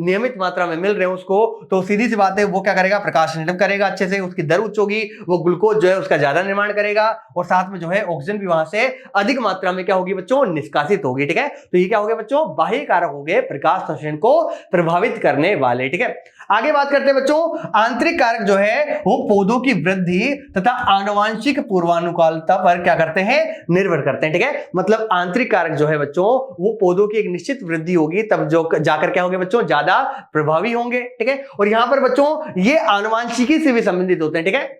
नियमित मात्रा में मिल रहे हैं उसको, तो सीधी सी बात है वो क्या करेगा, प्रकाश निर्गम करेगा अच्छे से, उसकी दर उच्च होगी, वो ग्लूकोज जो है उसका ज्यादा निर्माण करेगा, और साथ में जो है ऑक्सीजन भी वहां से अधिक मात्रा में क्या होगी बच्चों, निष्कासित होगी, ठीक है। तो ये क्या हो गया बच्चों, बाह्य कारक हो गए प्रकाश संश्लेषण को प्रभावित करने वाले, ठीक है। आगे बात करते हैं बच्चों, आंतरिक कारक जो है वो पौधों की वृद्धि तथा आनुवांशिक पूर्वानुकालता पर क्या करते हैं, निर्भर करते हैं, ठीक है। मतलब आंतरिक कारक जो है बच्चों, वो पौधों की एक निश्चित वृद्धि होगी तब जो जाकर क्या होंगे बच्चों, ज्यादा प्रभावी होंगे, ठीक है। और यहां पर बच्चों ये आनुवांशिकी से भी संबंधित होते हैं, ठीक है।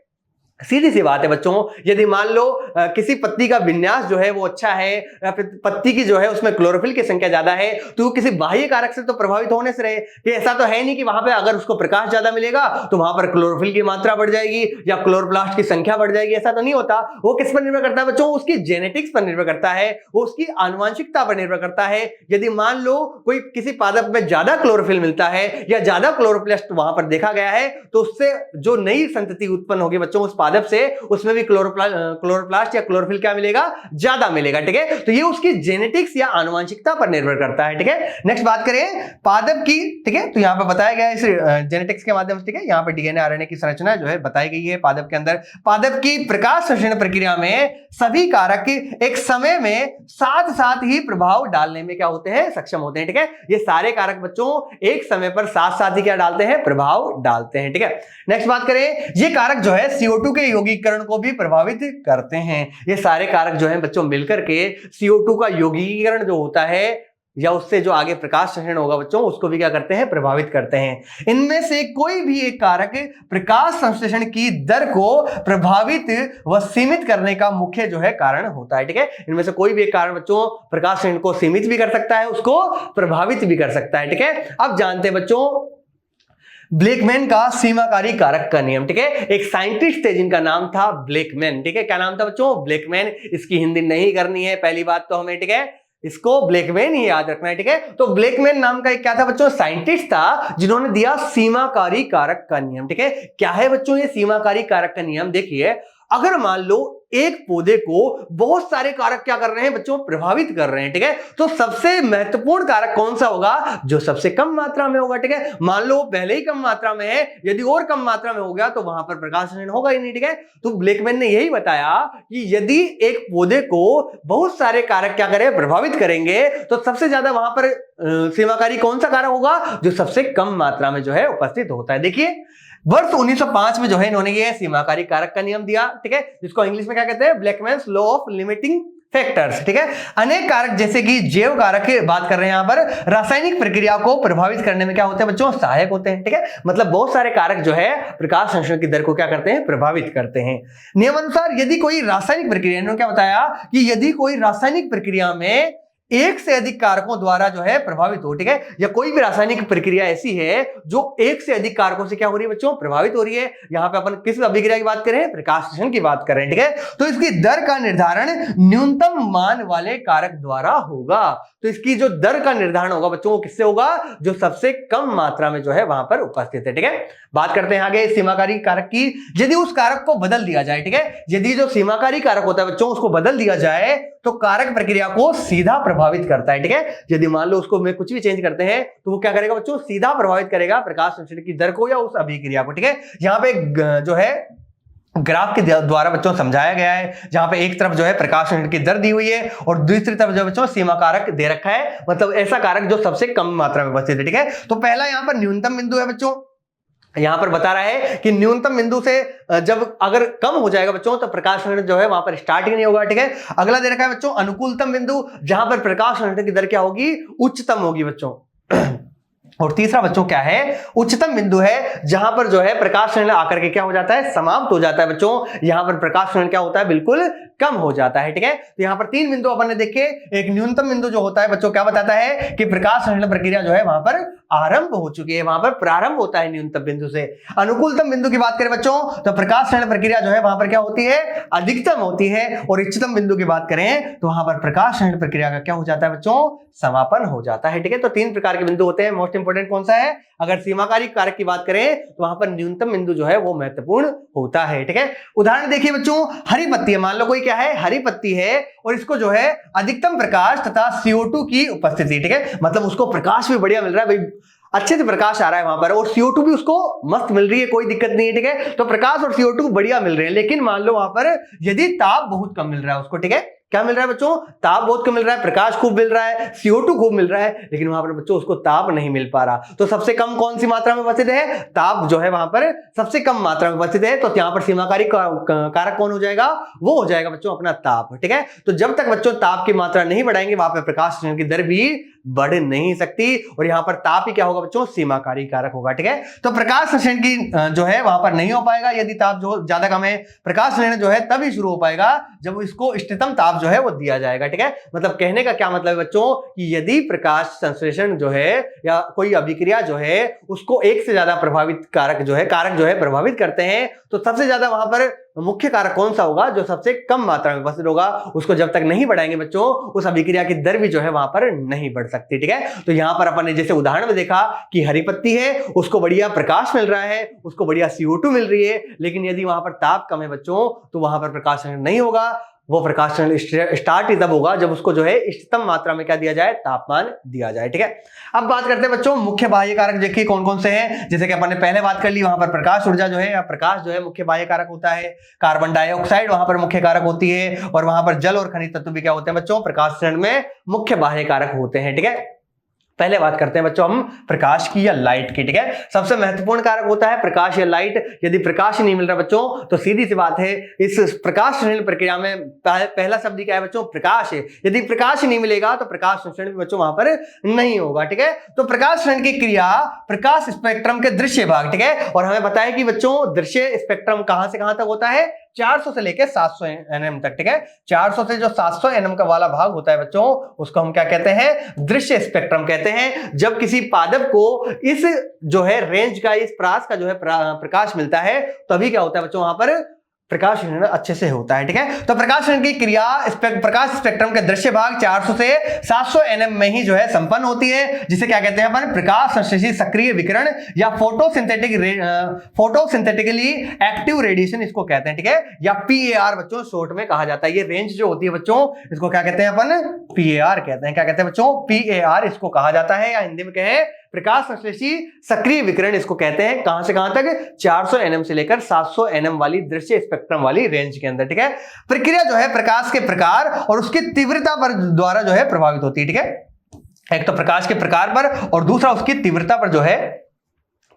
सीधी सी बात है बच्चों, यदि मान लो किसी पत्ती का विन्यास जो है वो अच्छा है, या फिर पत्ती की जो है उसमें क्लोरोफिल की संख्या ज्यादा है, तो वो किसी बाह्य कारक से तो प्रभावित होने से रहे। कि ऐसा तो है नहीं कि वहां पे अगर उसको प्रकाश ज्यादा मिलेगा तो वहां पर क्लोरोफिल की मात्रा बढ़ जाएगी या क्लोरोप्लास्ट की संख्या बढ़ जाएगी, ऐसा तो नहीं होता। वो किस पर निर्भर करता है बच्चों, उसकी जेनेटिक्स पर निर्भर करता है, वो उसकी आनुवांशिकता पर निर्भर करता है। यदि मान लो कोई किसी पादप में ज्यादा क्लोरोफिल मिलता है या ज्यादा क्लोरोप्लास्ट वहां पर देखा गया है, तो उससे जो नई संतति उत्पन्न होगी बच्चों उस पादप से, उसमें भी क्लोरोप्लास्ट या क्लोरोफिल क्या मिलेगा, ज्यादा मिलेगा, ठीक है। तो ये उसकी जेनेटिक्स या आनुवांशिकता पर निर्भर करता है, ठीक है। नेक्स्ट बात करें पादप की, ठीक है। तो यहां पर बताया गया है इस जेनेटिक्स के माध्यम से, ठीक है। यहां पर डीएनए आरएनए की संरचना जो है बताई गई है पादप के अंदर। पादप की प्रकाश संश्लेषण प्रक्रिया में सभी कारक एक समय में साथ साथ ही प्रभाव डालने में क्या होते हैं, सक्षम होते हैं, ठीक है। ये सारे कारक बच्चों एक समय पर साथ साथ ही क्या डालते हैं, प्रभाव डालते हैं, ठीक है। नेक्स्ट बात करें, ये कारक जो है CO2 के यौगिकीकरण को भी प्रभावित करते हैं। ये सारे कारक जो हैं बच्चों मिलकर के CO2 का यौगिकीकरण जो होता है या उससे जो आगे प्रकाश संश्लेषण होगा बच्चों, उसको भी क्या करते हैं, प्रभावित करते हैं। इनमें से कोई भी एक कारक प्रकाश संश्लेषण की दर को प्रभावित व सीमित करने का मुख्य जो है कारण होता है, ठीक है। इनमें से कोई भी एक कारण बच्चों प्रकाश संश्लेषण को सीमित भी कर सकता है, उसको प्रभावित भी कर सकता है, ठीक है। अब जानते हैं बच्चों ब्लेकमैन का सीमाकारी कारक का नियम, ठीक है। एक साइंटिस्ट थे जिनका नाम था ब्लेकमैन, ठीक है। क्या नाम था बच्चों, ब्लेकमैन। इसकी हिंदी नहीं करनी है पहली बात तो हमें, ठीक है, इसको ब्लेकमैन ही याद रखना है, ठीक है। तो ब्लेकमैन नाम का एक क्या था बच्चों, साइंटिस्ट था जिन्होंने दिया सीमाकारी कारक का नियम, ठीक है। क्या है बच्चों ये सीमाकारी कारक का नियम, देखिए अगर मान लो एक पौधे को बहुत सारे कारक क्या कर रहे हैं बच्चों, प्रभावित कर रहे हैं, ठीक है। तो सबसे महत्वपूर्ण कारक कौन सा होगा, जो सबसे कम मात्रा में होगा, ठीक है। मान लो पहले ही कम मात्रा में है, यदि और कम मात्रा में हो गया तो वहां पर प्रकाश संश्लेषण होगा ही नहीं, ठीक है। तो ब्लेकमैन ने यही बताया कि यदि एक पौधे को बहुत सारे कारक क्या करें, प्रभावित करेंगे, तो सबसे ज्यादा वहां पर सीमाकारी कौन सा कारक होगा, जो सबसे कम मात्रा में जो है उपस्थित होता है। देखिए वर्ष 1905 में जो है इन्होंने ये सीमाकारी कारक का नियम दिया, ठीक है, जिसको इंग्लिश में क्या कहते हैं, ब्लेकमैन्स लॉ ऑफ लिमिटिंग फैक्टर्स, ठीक है। अनेक कारक जैसे कि जैव कारक की बात कर रहे हैं यहां पर, रासायनिक प्रक्रिया को प्रभावित करने में क्या होते हैं बच्चों, सहायक होते हैं, ठीक है। मतलब बहुत सारे कारक जो है प्रकाश संश्लेषण की दर को क्या करते हैं, प्रभावित करते हैं। नियमानुसार यदि कोई रासायनिक प्रक्रिया, इन्होंने क्या बताया कि यदि कोई रासायनिक प्रक्रिया में एक से अधिक कारकों द्वारा जो है प्रभावित हो, ठीक है, या कोई भी रासायनिक प्रक्रिया ऐसी है जो एक से अधिक कारकों से क्या हो रही है बच्चों, प्रभावित हो रही है। यहां पे अपन किस अभिक्रिया की बात कर रहे हैं, प्रकाश संश्लेषण की बात कर रहे हैं, ठीक है। तो इसकी दर का निर्धारण न्यूनतम मान वाले कारक द्वारा होगा। तो इसकी जो दर का निर्धारण होगा बच्चों, वो किससे होगा, जो सबसे कम मात्रा में जो है वहां पर उपस्थित है, ठीक है। बात करते हैं आगे सीमाकारी कारक की। यदि उस कारक को बदल दिया जाए, ठीक है, यदि जो सीमाकारी कारक होता है बच्चों उसको बदल दिया जाए तो कारक प्रक्रिया को सीधा प्रभावित करता है, ठीक है। यदि मान लो उसको में कुछ भी चेंज करते हैं तो वो क्या करेगा बच्चों, सीधा प्रभावित करेगा प्रकाश संश्लेषण की दर को या उस अभिक्रिया को, ठीक है। यहाँ पे जो है ग्राफ के द्वारा बच्चों समझाया गया है, जहां पे एक तरफ जो है प्रकाश संश्लेषण की दर दी हुई है और दूसरी तरफ जो बच्चों सीमा कारक दे रखा है, मतलब ऐसा कारक जो सबसे कम मात्रा में उपस्थित है, ठीक है। तो पहला यहाँ पर न्यूनतम बिंदु है बच्चों, यहां पर बता रहा है कि न्यूनतम बिंदु से जब अगर कम हो जाएगा बच्चों तो प्रकाश संश्लेषण जो है वहां पर स्टार्ट ही नहीं होगा, ठीक है। अगला दे रखा है बच्चों अनुकूलतम बिंदु, जहां पर प्रकाश संश्लेषण की दर क्या होगी, उच्चतम होगी बच्चों। और तीसरा बच्चों क्या है, उच्चतम बिंदु है, जहां पर जो है प्रकाश संश्लेषण आकर के क्या हो जाता है, समाप्त हो जाता है बच्चों। यहां पर प्रकाश संश्लेषण क्या होता है, बिल्कुल कम हो जाता है, ठीक है। तो यहां पर तीन बिंदु अपन ने देखे। एक न्यूनतम बिंदु जो होता है बच्चों क्या बताता है कि प्रकाश संश्लेषण प्रक्रिया जो है वहां पर आरंभ हो चुकी है, वहां पर प्रारंभ होता है न्यूनतम बिंदु से। अनुकूलतम बिंदु की बात करें बच्चों तो प्रकाश संश्लेषण प्रक्रिया जो है वहां पर क्या होती है, अधिकतम होती है। और उच्चतम बिंदु की बात करें तो वहां पर प्रकाश संश्लेषण प्रक्रिया का क्या हो जाता है बच्चों, समापन हो जाता है, ठीक है। तो तीन प्रकार के बिंदु होते हैं। मोस्ट इंपोर्टेंट कौन सा है, अगर सीमाकारी कारक की बात करें तो वहां पर न्यूनतम बिंदु जो है वो महत्वपूर्ण होता है, ठीक है। उदाहरण देखिए बच्चों, हरी पत्ती है, मान लो कोई क्या है, हरी पत्ती है और इसको जो है अधिकतम प्रकाश तथा CO2 की उपस्थिति, ठीक है। मतलब उसको प्रकाश भी बढ़िया मिल रहा है भाई, अच्छे से प्रकाश आ रहा है वहां पर, और CO2 भी उसको मस्त मिल रही है, कोई दिक्कत नहीं है, ठीक है। तो प्रकाश और CO2 बढ़िया मिल रहे हैं। लेकिन मान लो वहां पर यदि ताप बहुत कम मिल रहा है उसको, ठीक है, क्या मिल रहा है बच्चों, ताप बहुत कम मिल रहा है, प्रकाश खूब मिल रहा है, CO2 खूब मिल रहा है, लेकिन वहां पर बच्चों उसको ताप नहीं मिल पा रहा। तो सबसे कम कौन सी मात्रा में उपस्थित है, ताप जो है वहां पर सबसे कम मात्रा में उपस्थित है। तो यहाँ पर सीमाकारी कारक कौन हो जाएगा, वो हो जाएगा बच्चों अपना ताप, ठीक है। तो जब तक बच्चों ताप की मात्रा नहीं बढ़ाएंगे वहां पर प्रकाश संश्लेषण की दर भी बढ़ नहीं सकती। और यहाँ पर ताप ही क्या होगा बच्चों, सीमाकारी कारक होगा, ठीक है। तो प्रकाश संश्लेषण की जो है वहां पर नहीं हो पाएगा यदि ताप जो ज्यादा कम है। प्रकाश संश्लेषण जो है तभी शुरू हो पाएगा जब इसको इष्टतम ताप जो है वो दिया जाएगा, ठीक है। मतलब कहने का क्या मतलब है बच्चों कि यदि प्रकाश संश्लेषण जो है या कोई अभिक्रिया जो है उसको एक से ज्यादा प्रभावित कारक जो है प्रभावित करते हैं, तो सबसे ज्यादा वहां पर मुख्य कारक कौन सा होगा, जो सबसे कम मात्रा में उपस्थित होगा। उसको जब तक नहीं बढ़ाएंगे बच्चों उस अभिक्रिया की दर भी जो है वहां पर नहीं बढ़ सकती, ठीक है। तो यहां पर अपन ने जैसे उदाहरण में देखा कि हरी पत्ती है, उसको बढ़िया प्रकाश मिल रहा है, उसको बढ़िया CO2 मिल रही है, लेकिन यदि वहां पर ताप कम है बच्चों तो वहां पर प्रकाश नहीं होगा। वो प्रकाश स्टार्ट ही तब होगा जब उसको जो है इष्टतम मात्रा में क्या दिया जाए, तापमान दिया जाए, ठीक है। अब बात करते हैं बच्चों मुख्य बाह्य कारक, देखिए कौन कौन से हैं। जैसे कि अपन ने पहले बात कर ली, वहां पर प्रकाश ऊर्जा जो है या प्रकाश जो है मुख्य बाह्य कारक होता है। कार्बन डाइऑक्साइड वहां पर मुख्य कारक होती है, और वहां पर जल और खनिज तत्व भी क्या होते हैं बच्चों, प्रकाश संश्लेषण में मुख्य बाह्य कारक होते हैं, ठीक है। पहले बात करते हैं बच्चों हम प्रकाश की या लाइट की, ठीक है। सबसे महत्वपूर्ण कारक होता है प्रकाश या लाइट। यदि प्रकाश नहीं मिल रहा बच्चों तो सीधी सी बात है इस प्रकाश संश्लेषण प्रक्रिया में पहला शब्द क्या है बच्चों, प्रकाश है। यदि प्रकाश नहीं मिलेगा तो प्रकाश संश्लेषण बच्चों वहां पर नहीं होगा, ठीक है। तो प्रकाश संश्लेषण की क्रिया प्रकाश स्पेक्ट्रम के दृश्य भाग, ठीक है। और हमें पता है कि बच्चों दृश्य स्पेक्ट्रम कहां से कहां तक होता है, 400 से लेकर 700 nm तक, ठीक है। 400 से जो 700 nm का वाला भाग होता है बच्चों उसको हम क्या कहते हैं, दृश्य स्पेक्ट्रम कहते हैं। जब किसी पादप को इस जो है रेंज का, इस प्रास का जो है प्रकाश मिलता है तभी क्या होता है बच्चों वहां पर प्रकाश संश्लेषण अच्छे से होता है, ठीक है। तो प्रकाश संश्लेषण की क्रिया प्रकाश स्पेक्ट्रम के दृश्य भाग 400 से 700 nm में ही जो है संपन्न होती है, जिसे क्या कहते हैं अपन, प्रकाश संश्लेषी सक्रिय विकिरण या फोटोसिंथेटिकली एक्टिव रेडिएशन इसको कहते हैं, ठीक है। या PAR बच्चों शॉर्ट में कहा जाता है। ये रेंज जो होती है बच्चों इसको क्या कहते हैं अपन, PAR कहते हैं। क्या कहते हैं बच्चों, PAR इसको कहा जाता है, या हिंदी में कहें प्रकाश संश्लेषी सक्रिय विकिरण इसको कहते हैं। कहां से कहां तक, 400 nm से लेकर 700 nm वाली दृश्य स्पेक्ट्रम वाली रेंज के अंदर, ठीक है। प्रक्रिया जो है प्रकाश के प्रकार और उसकी तीव्रता पर द्वारा जो है प्रभावित होती है, ठीक है। एक तो प्रकाश के प्रकार पर और दूसरा उसकी तीव्रता पर जो है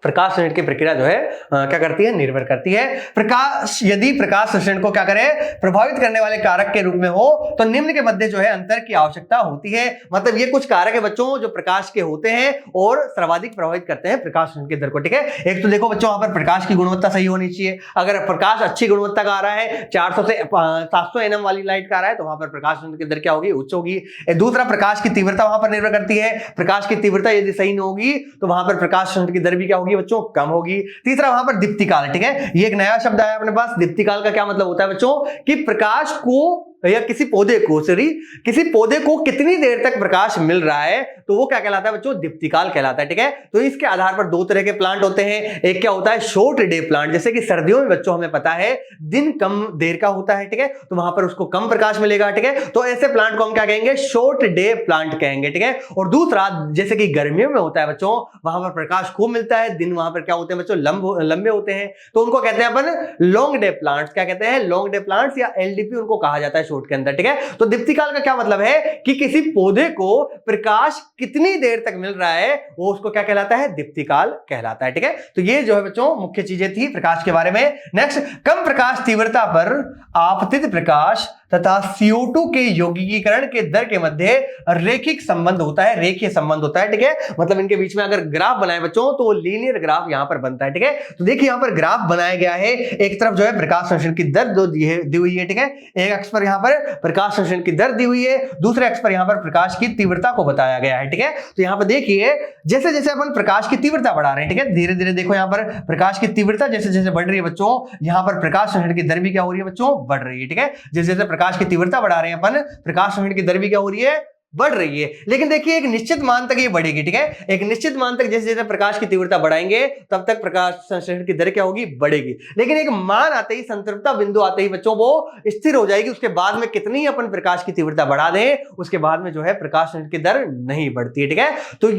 प्रकाश संश्लेषण की प्रक्रिया जो है क्या करती है, निर्भर करती है। प्रकाश यदि प्रकाश संश्लेषण को क्या करे, प्रभावित करने वाले कारक के रूप में हो तो निम्न के मध्य जो है अंतर की आवश्यकता होती है। मतलब ये कुछ कारक है बच्चों जो प्रकाश के होते हैं और सर्वाधिक प्रभावित करते हैं प्रकाश संश्लेषण की दर को, ठीक है। एक तो देखो बच्चों वहां पर प्रकाश की गुणवत्ता सही होनी चाहिए। अगर प्रकाश अच्छी गुणवत्ता का आ रहा है, 400 से 700 nm वाली लाइट का आ रहा है, तो वहां पर प्रकाश संश्लेषण की दर क्या होगी, उच्च होगी। दूसरा प्रकाश की तीव्रता वहां पर निर्भर करती है। प्रकाश की तीव्रता यदि सही न होगी तो वहां पर प्रकाश संश्लेषण की दर भी क्या होगी बच्चों, कम होगी। तीसरा वहां पर दीप्तिकाल, ठीक है। ये एक नया शब्द आया अपने पास। दीप्तिकाल का क्या मतलब होता है बच्चों, कि प्रकाश को या किसी पौधे को कितनी देर तक प्रकाश मिल रहा है, तो वो क्या कहलाता है बच्चों, दीप्तिकाल कहलाता है। ठीक है, तो इसके आधार पर दो तरह के प्लांट होते हैं। एक क्या होता है, शॉर्ट डे प्लांट, जैसे कि सर्दियों में बच्चों हमें पता है दिन कम देर का होता है। ठीक है, तो वहां पर उसको कम प्रकाश मिलेगा। ठीक है, तो ऐसे प्लांट को हम क्या कहेंगे, शॉर्ट डे प्लांट कहेंगे। ठीक है, और दूसरा जैसे कि गर्मियों में होता है बच्चों, वहां पर प्रकाश खूब मिलता है, दिन वहां पर क्या होते हैं बच्चों, लंबे होते हैं, तो उनको कहते हैं अपन लॉन्ग डे प्लांट्स। क्या कहते हैं, लॉन्ग डे प्लांट्स या एलडीपी उनको कहा जाता है शॉर्ट के अंदर। ठीक है, तो दीप्तिकाल का क्या मतलब है कि किसी पौधे को प्रकाश कितनी देर तक मिल रहा है, वो उसको क्या कहलाता है, दीप्तिकाल कहलाता है। ठीक है, तो ये जो है बच्चों मुख्य चीजें थी प्रकाश के बारे में। नेक्स्ट, कम प्रकाश तीव्रता पर आपतित प्रकाश तथा CO2 के यौगिकीकरण के दर के मध्य रेखिक संबंध होता है, रेखीय संबंध होता है। ठीक है, मतलब इनके बीच में अगर ग्राफ बनाए बच्चों तो लीनियर ग्राफ यहां पर बनता है। ठीक है, तो देखिए यहां पर ग्राफ बनाया गया है, एक तरफ जो है प्रकाश संश्लेषण की दर दी हुई है। ठीक है, एक अक्ष पर यहां पर प्रकाश संश्लेषण की दर दी हुई है, दूसरे अक्ष पर यहां पर प्रकाश की तीव्रता को बताया गया है। ठीक है, तो यहां पर देखिए जैसे जैसे अपन प्रकाश की तीव्रता बढ़ा रहे हैं, ठीक है, धीरे धीरे देखो यहां पर प्रकाश की तीव्रता जैसे जैसे बढ़ रही है बच्चों, यहां पर प्रकाश संश्लेषण की दर भी क्या हो रही है बच्चों, बढ़ रही है। ठीक है, जैसे जैसे प्रकाश की तीव्रता बढ़ा रहे हैं अपन, प्रकाश संश्लेषण की दर भी क्या हो रही है, बढ़ रही है। लेकिन देखिए एक निश्चित मान तक ये बढ़ेगी। ठीक है, एक निश्चित मान तक जैसे जैसे प्रकाश की तीव्रता बढ़ाएंगे तब तक प्रकाश संश्लेषण की दर क्या होगी, बढ़ेगी। लेकिन एक मान आते ही, संतृप्तता बिंदु आते ही बच्चों वो स्थिर हो जाएगी। उसके बाद में कितनी अपन प्रकाश की तीव्रता बढ़ा दें, उसके बाद में जो है प्रकाश संश्लेषण की दर नहीं बढ़ती है। ठीक है, तो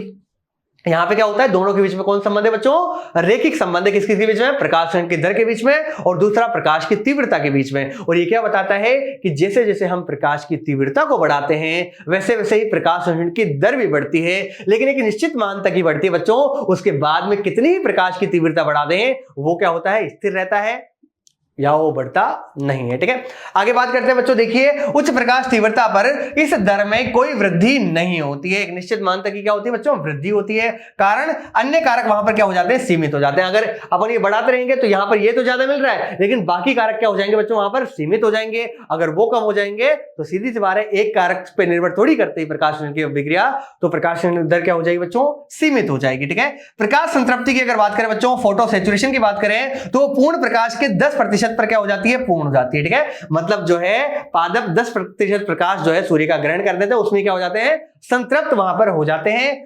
यहां पे क्या होता है, दोनों के बीच में कौन संबंध है बच्चों, रेखिक संबंध है। किसके बीच में, प्रकाश संश्लेषण की दर के बीच में, और दूसरा प्रकाश की तीव्रता के बीच में। और ये क्या बताता है कि जैसे जैसे हम प्रकाश की तीव्रता को बढ़ाते हैं वैसे वैसे ही प्रकाश संश्लेषण की दर भी बढ़ती है, लेकिन एक निश्चित मान तक ही बढ़ती है बच्चों। उसके बाद में कितनी ही प्रकाश की तीव्रता बढ़ा दें वो क्या होता है, स्थिर रहता है या वो बढ़ता नहीं है। ठीक है, आगे बात करते हैं बच्चों। देखिए उच्च प्रकाश तीव्रता पर इस दर में कोई वृद्धि नहीं होती है, एक निश्चित मान तक की क्या होती है बच्चों, वृद्धि होती है। कारण अन्य कारक वहां पर क्या हो जाते हैं, सीमित हो जाते हैं। अगर अपन ये बढ़ाते रहेंगे तो यहां पर ये तो ज्यादा मिल रहा है, लेकिन बाकी कारक क्या हो जाएंगे बच्चों, वहां पर सीमित हो जाएंगे। अगर वो कम हो जाएंगे तो सीधी सी बात है, एक कारक पर निर्भर थोड़ी करते ही प्रकाश की अभिक्रिया, तो प्रकाश दर क्या हो जाएगी बच्चों, सीमित हो जाएगी। ठीक है, प्रकाश संतृप्ति की अगर बात करें बच्चों, फोटो सैचुरेशन की बात करें, तो पूर्ण प्रकाश के 10% पर क्या हो जाती है, पूर्ण हो जाती है। ठीक है, मतलब जो है पादप 10% प्रकाश जो है सूर्य का ग्रहण कर देते हैं, उसमें क्या हो जाते हैं, संतृप्त वहां पर हो जाते हैं।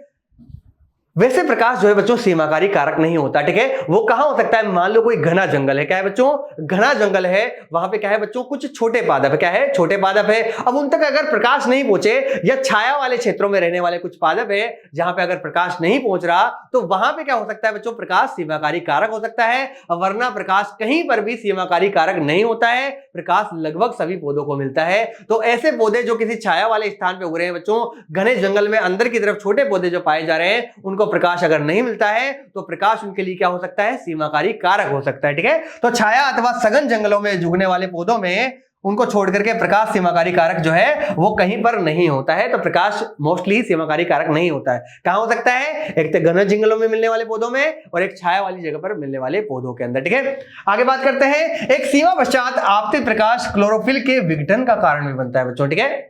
वैसे प्रकाश जो है बच्चों सीमाकारी कारक नहीं होता। ठीक है, वो कहां हो सकता है, मान लो कोई घना जंगल है, क्या है बच्चों, घना जंगल है, वहां पे क्या है बच्चों, कुछ छोटे पादप है, क्या है, छोटे पादप है। अब उन तक अगर प्रकाश नहीं पहुंचे, या छाया वाले क्षेत्रों में रहने वाले कुछ पादप है जहां पे अगर प्रकाश नहीं पहुंच रहा, तो वहां पे क्या हो सकता है बच्चों, प्रकाश सीमाकारी कारक हो सकता है। वरना प्रकाश कहीं पर भी सीमाकारी कारक नहीं होता है, प्रकाश लगभग सभी पौधों को मिलता है। तो ऐसे पौधे जो किसी छाया वाले स्थान पे उग रहे हैं बच्चों, घने जंगल में अंदर की तरफ छोटे पौधे जो पाए जा रहे हैं, उनको प्रकाश अगर नहीं मिलता है तो प्रकाश उनके लिए क्या हो सकता है, सीमाकारी कारक हो सकता है। ठीक है, तो छाया अथवा सघन जंगलों में उगने वाले पौधों में उनको छोड़ करके प्रकाश सीमाकारी कारक जो है वो कहीं पर नहीं होता है। तो प्रकाश मोस्टली सीमाकारी कारक नहीं होता है। कहां हो सकता है, एक तो घने जंगलों में मिलने वाले पौधों में, और एक छाया वाली जगह पर मिलने वाले पौधों के अंदर। ठीक है, आगे बात करते हैं। एक सीमा पश्चात आपतित प्रकाश क्लोरोफिल के विघटन का कारण भी बनता है बच्चों। ठीक है,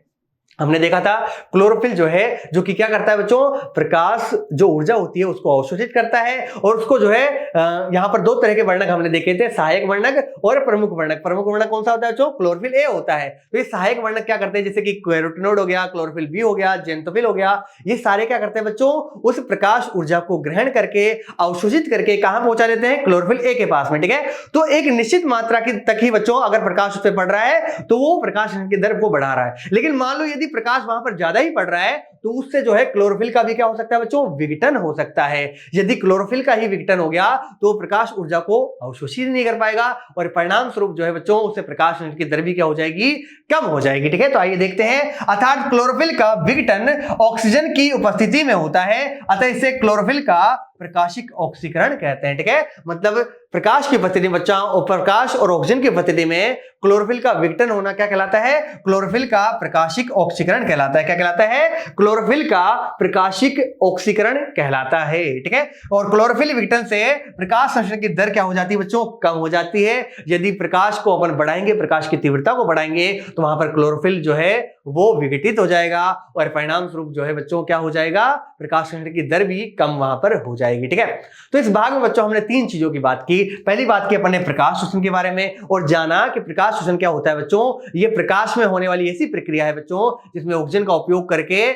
हमने देखा था क्लोरोफिल जो है, जो कि क्या करता है बच्चों, प्रकाश जो ऊर्जा होती है उसको अवशोषित करता है, और उसको जो है यहां पर दो तरह के वर्णक हमने देखे थे, सहायक वर्णक और प्रमुख वर्णक। प्रमुख वर्णक कौन सा होता है बच्चों, क्लोरोफिल ए होता है। तो ये सहायक वर्णक क्या करते हैं, जैसे कि कैरोटिनोइड हो गया, क्लोरोफिल बी हो गया, जेंथोफिल हो गया, ये सारे क्या करते हैं बच्चों, उस प्रकाश ऊर्जा को ग्रहण करके अवशोषित करके कहां पहुंचा देते हैं, क्लोरोफिल ए के पास में। ठीक है, तो एक निश्चित मात्रा की तक ही बच्चों अगर प्रकाश उस पर पड़ रहा है तो वो प्रकाश की दर को बढ़ा रहा है। लेकिन मान लो यदि प्रकाश वहां पर ज्यादा ही पड़ रहा है तो उससे जो है क्लोरोफिल का भी क्या हो सकता है बच्चों, विघटन हो सकता है। यदि क्लोरोफिल का ही विघटन हो गया तो प्रकाश ऊर्जा को अवशोषित नहीं कर पाएगा, और परिणाम स्वरूप जो है बच्चों उससे प्रकाश की दर भी क्या हो जाएगी, कम हो जाएगी। ठीक है, तो आइए देखते हैं। अर्थात क्लोरोफिल का विघटन ऑक्सीजन की उपस्थिति में होता है, अतः इसे क्लोरोफिल का प्रकाशिक ऑक्सीकरण कहते हैं। ठीक है, मतलब प्रकाश की उपस्थिति में बच्चों, प्रकाश और ऑक्सीजन की उपस्थिति में क्लोरोफिल का विघटन होना क्या कहलाता है, क्लोरोफिल का प्रकाशिक ऑक्सीकरण कहलाता है। क्या कहलाता है, क्लोरोफिल का प्रकाशिक ऑक्सीकरण कहलाता है। ठीक है, और क्लोरोफिल विघटन से प्रकाश संश्लेषण की दर क्या हो जाती है बच्चों, कम हो जाती है। यदि प्रकाश को अपन बढ़ाएंगे, प्रकाश की तीव्रता को बढ़ाएंगे, तो वहां पर क्लोरोफिल जो है वो विघटित हो जाएगा और परिणाम स्वरूप जो है बच्चों क्या हो जाएगा, प्रकाश संश्लेषण की दर भी कम वहां पर हो जाएगी। ठीक है, तो इस भाग में बच्चों हमने तीन चीजों की बात की। पहली बात की अपन ने प्रकाश शोषण के बारे में और जाना कि प्रकाश शोषण क्या होता है बच्चों। ये प्रकाश में होने वाली ऐसी प्रक्रिया है बच्चों जिसमें ऑक्सीजन का उपयोग करके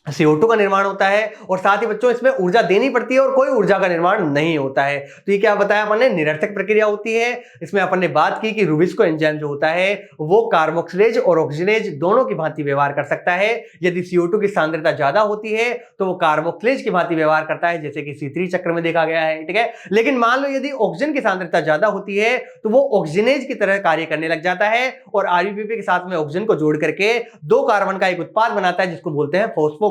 CO2 का निर्माण होता है और साथ ही बच्चों इसमें ऊर्जा देनी पड़ती है और कोई ऊर्जा का निर्माण नहीं होता है। तो ये क्या बताया अपन ने, निरर्थक प्रक्रिया होती है। इसमें अपन ने बात की कि रुबिस्को एंजाइम जो होता है वो कार्बोक्सिलेज और ऑक्सीजनेज दोनों की भांति व्यवहार कर सकता है। यदि CO2 की सांद्रता ज्यादा होती है तो वो कार्बोक्सिलेज की भांति व्यवहार करता है, जैसे कि C3 चक्र में देखा गया है। ठीक है, लेकिन मान लो यदि ऑक्सीजन की सांद्रता ज्यादा होती है तो वो ऑक्सीजनेज की तरह कार्य करने लग जाता है और RUPP के साथ में ऑक्सीजन को जोड़ करके 2 कार्बन का एक उत्पाद बनाता है जिसको बोलते हैं फॉस्फोग्लाइकोलेट।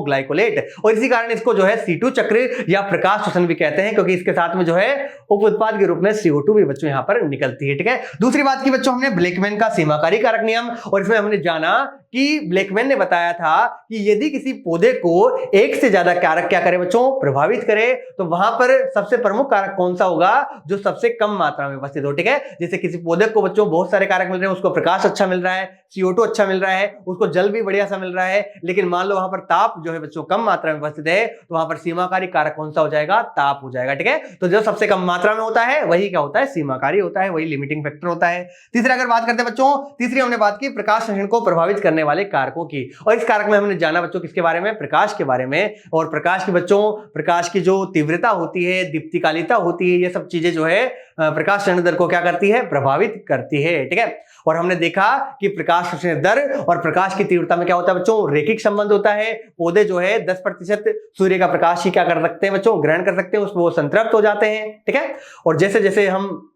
और इसी कारण इसको जो है C2 चक्र या प्रकाश शोषण भी कहते हैं, क्योंकि इसके साथ में जो है उप उत्पाद के रूप में CO2 भी बच्चों यहां पर निकलती है। ठीक है, दूसरी बात की बच्चों हमने ब्लेकमैन का सीमाकारी कारक नियम, और इसमें हमने जाना कि ब्लेकमैन ने बताया था कि यदि किसी पौधे को एक से ज्यादा कारक क्या करे बच्चों, प्रभावित करे, तो वहां पर सबसे प्रमुख कारक कौन सा होगा, जो सबसे कम मात्रा में उपस्थित हो। ठीक है, जैसे किसी पौधे को बच्चों बहुत सारे कारक मिल रहे हैं, उसको प्रकाश अच्छा मिल रहा है, CO2 अच्छा मिल रहा है, उसको जल भी बढ़िया सा मिल रहा है, लेकिन मान लो वहां पर ताप जो है बच्चों कम मात्रा में उपस्थित है, तो वहां पर सीमाकारी कारक कौन सा हो जाएगा, ताप हो जाएगा। ठीक है, तो जो सबसे कम मात्रा में होता है वही क्या होता है, सीमाकारी होता है, वही लिमिटिंग फैक्टर होता है। तीसरा अगर बात करते हैं बच्चों, तीसरी हमने बात की प्रकाश संश्लेषण को प्रभावित करने वाले कारकों की, और इस कारक में हमने जाना बच्चों किसके बारे में, प्रकाश के बारे में। और प्रकाश की बच्चों, प्रकाश की जो तीव्रता होती है, दीप्तिकालिता होती है, ये सब चीजें जो है प्रकाश संश्लेषण दर को क्या करती है, प्रभावित करती है। ठीक है, और हमने देखा कि प्रकाश संश्लेषण दर और प्रकाश की तीव्रता में क्या होता है बच्चों, रेखिक संबंध होता है। पौधे जो है 10% सूर्य का प्रकाश ही क्या कर सकते हैं बच्चों, ग्रहण कर सकते हैं, उसमें वो संतृप्त हो जाते हैं। ठीक है, और जैसे जैसे हम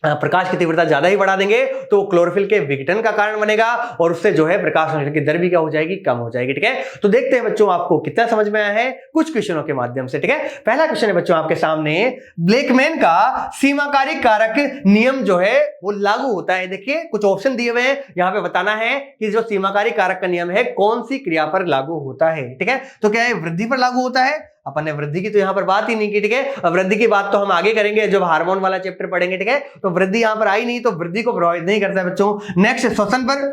प्रकाश की तीव्रता ज्यादा ही बढ़ा देंगे तो क्लोरोफिल के विघटन का कारण बनेगा और उससे जो है प्रकाश संश्लेषण की दर भी क्या हो जाएगी, कम हो जाएगी। ठीक है, तो देखते हैं बच्चों आपको कितना समझ में आया है कुछ क्वेश्चनों के माध्यम से। ठीक है, पहला क्वेश्चन है बच्चों आपके सामने, ब्लेकमैन का सीमाकारी कारक नियम जो है वो लागू होता है। देखिए कुछ ऑप्शन दिए हुए हैं, यहां पे बताना है कि जो सीमाकारी कारक का नियम है कौन सी क्रिया पर लागू होता है। ठीक है, तो क्या है, वृद्धि पर लागू होता है। अपन ने वृद्धि की तो यहां पर बात ही नहीं की। ठीक है, वृद्धि की बात तो हम आगे करेंगे जब हार्मोन वाला चैप्टर पढ़ेंगे। ठीक है, तो वृद्धि यहां पर आई नहीं, तो वृद्धि को प्रभावित नहीं करता है बच्चों। नेक्स्ट, श्वसन पर,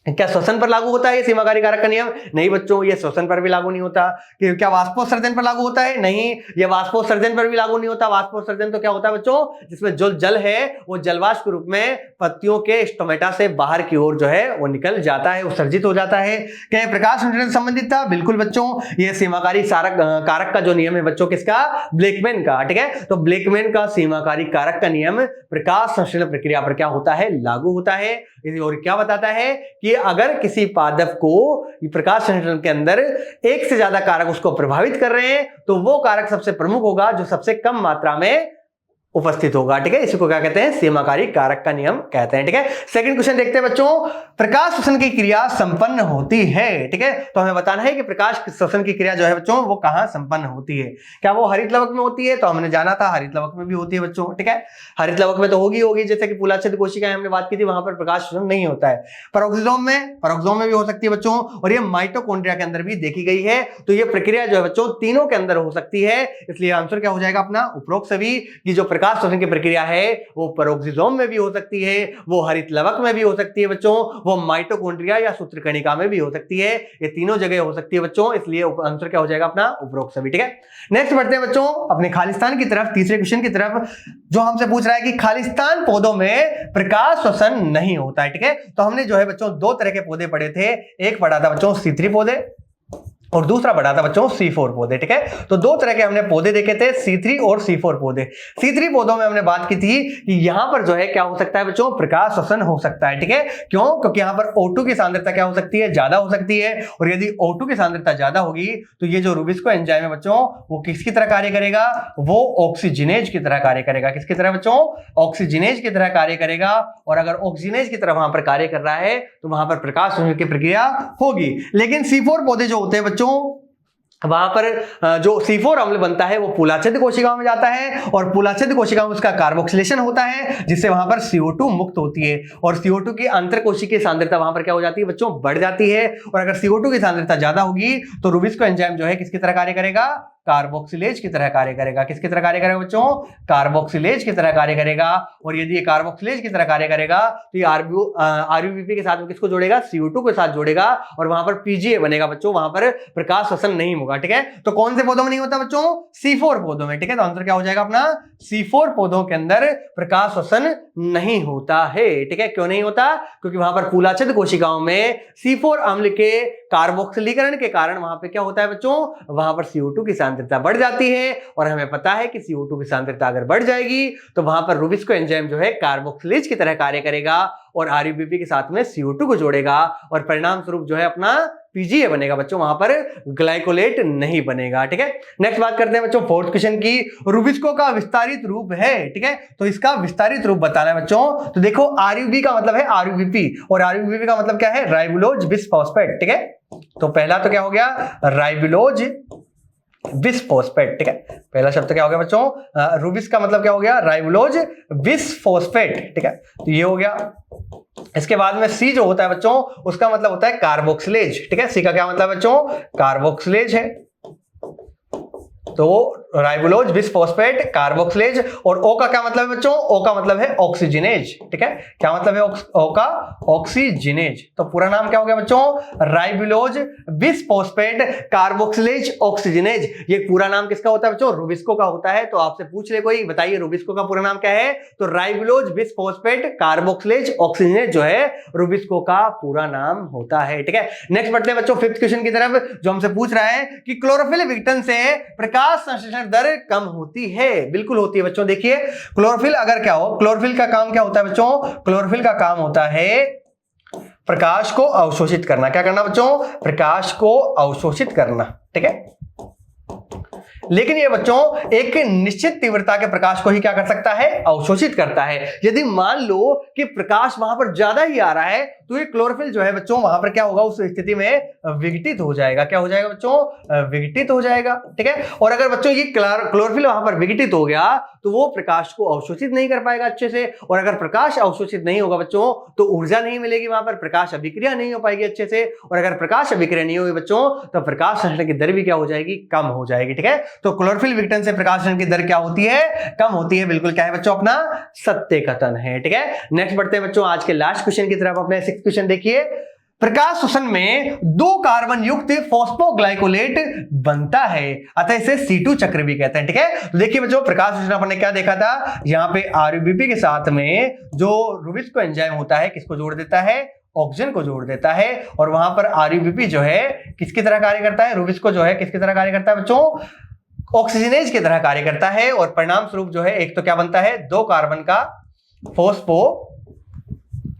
क्या श्वसन पर लागू होता है ये सीमाकारी कारक का नियम, नहीं बच्चों, ये श्वसन पर भी लागू नहीं होता। कि क्या वाष्पोत्सर्जन पर लागू होता है, नहीं, ये वाष्पोत्सर्जन पर भी लागू नहीं होता। वाष्पोत्सर्जन तो क्या होता है बच्चों, जिसमें जो जल है वो जलवाष्प के रूप में पत्तियों के स्टोमेटा से बाहर की ओर जो है वो निकल जाता है, उत्सर्जित हो जाता है। क्या प्रकाश संश्लेषण संबंधित था, बिल्कुल बच्चों, ये सीमाकारी कारक का जो नियम है बच्चों किसका, ब्लेकमैन का। ठीक है, तो ब्लेकमैन का सीमाकारी कारक का नियम प्रकाश संश्लेषण प्रक्रिया पर क्या होता है, लागू होता है। और क्या बताता है कि अगर किसी पादप को प्रकाश संश्लेषण के अंदर एक से ज्यादा कारक उसको प्रभावित कर रहे हैं तो वो कारक सबसे प्रमुख होगा जो सबसे कम मात्रा में उपस्थित होगा। ठीक है, इसको क्या कहते हैं, सीमाकारी कारक का नियम कहते हैं। ठीक है, सेकंड क्वेश्चन देखते हैं बच्चों, प्रकाश श्वसन की क्रिया संपन्न होती है। ठीक है, तो हमें बताना है कि प्रकाश श्वसन की क्रिया जो है बच्चों वो कहां संपन्न होती है। क्या वो हरित लवक में होती है, तो हमने जाना था हरित लवक में भी होती है बच्चों। ठीक है, हरित लवक में तो होगी, जैसे कि पुलाच्छेद कोशिकाएं हमने बात की थी, वहां पर प्रकाश श्वसन नहीं होता है। पेरोक्सोम में भी हो सकती है बच्चों, और ये माइटोकॉन्ड्रिया के अंदर भी देखी गई है। तो ये प्रक्रिया जो है बच्चों तीनों के अंदर हो सकती है, इसलिए आंसर क्या हो जाएगा अपना, उपरोक्त सभी की जो प्रकाश श्वसन की प्रक्रिया है वो पेरोक्सिसोम में भी हो सकती है, वो हरित लवक में भी हो सकती है बच्चों, वो माइटोकॉन्ड्रिया या सूत्रकणिका में भी हो सकती है। ये तीनों जगह हो सकती है बच्चों, इसलिए आंसर क्या हो जाएगा अपना, उपरोक्त सभी। ठीक है, नेक्स्ट बढ़ते हैं बच्चों अपने खालिस्तान की तरफ, तीसरे क्वेश्चन की तरफ, जो हमसे पूछ रहा है कि खालिस्तान पौधों में प्रकाश श्वसन नहीं होता है। ठीक है, तो हमने जो है बच्चों दो तरह के पौधे पढ़े थे, एक पढ़ा था बच्चों C3 पौधे और दूसरा बढ़ा था बच्चों C4 पौधे। ठीक है, तो दो तरह के हमने पौधे देखे थे, C3 और C4 पौधे। C3 पौधों में हमने बात की थी कि यहां पर जो है क्या हो सकता है बच्चों, प्रकाश श्वसन हो सकता है। ठीक है, क्यों, क्योंकि यहां पर O2 की सांद्रता क्या हो सकती है, ज्यादा हो सकती है, और यदि O2 की सांद्रता ज्यादा होगी तो ये जो रुबिस्को एंजाइम है बच्चों वो किसकी तरह कार्य करेगा, वो ऑक्सीजनेज की तरह कार्य करेगा। किसकी तरह बच्चों, ऑक्सीजनेज की तरह कार्य करेगा, और अगर ऑक्सीजनेज की तरह वहां पर कार्य कर रहा है तो वहां पर प्रकाश श्वसन की प्रक्रिया होगी। लेकिन C4 पौधे जो होते हैं वहां पर जो C4 अम्ल बनता है वो पुलाच्छेद कोशिकाओं में जाता है, और पुलाच्छेद कोशिकाओं में उसका कार्बोक्सिलेशन होता है जिससे वहां पर CO2 मुक्त होती है, और CO2 की अंतरकोशिकीय सांद्रता वहां पर क्या हो जाती है बच्चों, बढ़ जाती है। और अगर CO2 की सांद्रता ज्यादा होगी तो रुबिस्को एंजाइम जो है किसकी तरह कार्य करेगा, कार्बोक्सिलेज की तरह कार्य करेगा। किसकी तरह कार्य करेगा बच्चों? कार्बोक्सिलेज की तरह कार्य करेगा। और यदि ये कार्बोक्सिलेज की तरह कार्य करेगा तो ये आरयूबीपी के साथ में किसको जोड़ेगा? CO2 के साथ जोड़ेगा और वहां पर पीजीए बनेगा बच्चों, वहां पर प्रकाश श्वसन नहीं होगा। ठीक है, तो कौन से पौधों में नहीं होता बच्चों? C4 पौधों में। ठीक है, तो आंसर क्या हो जाएगा अपना? C4 पौधों के अंदर प्रकाश श्वसन नहीं होता है। ठीक है, क्यों नहीं होता? क्योंकि वहां पर फूलाछिद्र कोशिकाओं में C4 अम्ल के कार्बोक्सिलीकरण के कारण वहां पे क्या होता है बच्चों? वहां पर CO2 की सांद्रता बढ़ जाती है और हमें पता है कि CO2 की सांद्रता अगर बढ़ जाएगी तो वहां पर रुबिस्को एंजाइम जो है कार्बोक्सिलेज की तरह कार्य करेगा और आरयूबीपी के साथ में CO2 को जोड़ेगा और परिणाम स्वरूप जो है अपना पीजीए बनेगा बच्चों, वहां पर ग्लाइकोलेट नहीं बनेगा। ठीक है, नेक्स्ट बात करते हैं बच्चों फोर्थ क्वेश्चन की। रुबिस्को का विस्तारित रूप है। ठीक है, तो इसका विस्तारित रूप बताना है बच्चों। तो देखो आरयूबी का मतलब है आरयूबीपी और आरयूबीपी का मतलब क्या है? राइबोलोज बिसफॉस्फेट। ठीक है, तो पहला तो क्या हो गया? राइबोलोज बिसफॉस्फेट। ठीक है, पहला शब्द क्या हो गया बच्चों? रुबिस का मतलब क्या हो गया? राइबोलोज बिसफॉस्फेट। ठीक है, तो ये हो गया। इसके बाद में सी जो होता है बच्चों उसका मतलब होता है कार्बोक्सिलेज। ठीक है, सी का क्या मतलब है बच्चों? कार्बोक्सिलेज है। तो राइबोलोज बिसफॉस्फेट कार्बोक्सिलेज। और ओ का क्या मतलब है बच्चों? ओ का मतलब है ऑक्सीजनेज। ठीक है, क्या मतलब है ओ का? ऑक्सीजनेज। तो पूरा नाम क्या हो गया बच्चों? राइबोलोज बिसफॉस्फेट कार्बोक्सिलेज ऑक्सीजनेज। ये पूरा नाम किसका होता है बच्चों? रुबिस्को का होता है। तो आपसे पूछ ले कोई, बताइए रुबिस्को का पूरा नाम क्या है? तो राइबोलोज बिसफॉस्फेट कार्बोक्सिलेज ऑक्सीजनेज जो है रुबिस्को का पूरा नाम होता है। ठीक है, नेक्स्ट बढ़ते हैं बच्चों फिफ्थ क्वेश्चन की तरफ, जो हमसे पूछ रहा है कि क्लोरोफिल विघटन से प्रकाश संश्लेषण दर कम होती है। बिल्कुल होती है बच्चों। देखिए क्लोरोफिल अगर क्या हो, क्लोरोफिल का काम क्या होता है बच्चों? क्लोरोफिल का काम होता है प्रकाश को अवशोषित करना। क्या करना बच्चों? प्रकाश को अवशोषित करना। ठीक है, लेकिन ये बच्चों एक निश्चित तीव्रता के प्रकाश को ही क्या कर सकता है? अवशोषित करता है। यदि मान लो कि प्रकाश वहां पर ज्यादा ही आ रहा है तो ये क्लोरोफिल जो है बच्चों वहां पर क्या होगा? उस स्थिति में विघटित हो जाएगा। क्या हो जाएगा बच्चों? विघटित हो जाएगा। ठीक है, और अगर बच्चों ये क्लोरोफिल वहां पर विघटित हो गया तो वो प्रकाश को अवशोषित नहीं कर पाएगा अच्छे से, और अगर प्रकाश अवशोषित नहीं होगा बच्चों तो ऊर्जा नहीं मिलेगी, वहां पर प्रकाश अभिक्रिया नहीं हो पाएगी अच्छे से, और अगर प्रकाश अभिक्रिया नहीं होगी बच्चों तो प्रकाश संश्लेषण की दर भी क्या हो जाएगी? कम हो जाएगी। ठीक है, तो क्लोरोफिल विघटन से प्रकाश संश्लेषण की दर क्या होती है? कम होती है। बिल्कुल क्या है बच्चों? अपना सत्य कथन है। ठीक है, नेक्स्ट बढ़ते हैं बच्चों आज के लास्ट क्वेश्चन की तरफ। अपने सिक्स्थ क्वेश्चन देखिए, प्रकाश श्वसन में 2 कार्बन युक्त फॉस्फोग्लाइकोलेट बनता है, अतः इसे C2 चक्र भी कहते हैं। ठीक है, तो देखिए बच्चों प्रकाश श्वसन अपन ने क्या देखा था? यहाँ पे आरयूबीपी के साथ में जो रुबिस्को एंजाइम होता है किसको जोड़ देता है? ऑक्सीजन को जोड़ देता है, और वहां पर आरयूबीपी जो है किसकी तरह कार्य करता है? रुबिस्को जो है किसकी तरह कार्य करता है बच्चों? ऑक्सीजनेज की तरह कार्य करता है, और परिणाम स्वरूप जो है एक तो क्या बनता है? 2 कार्बन का फॉस्फो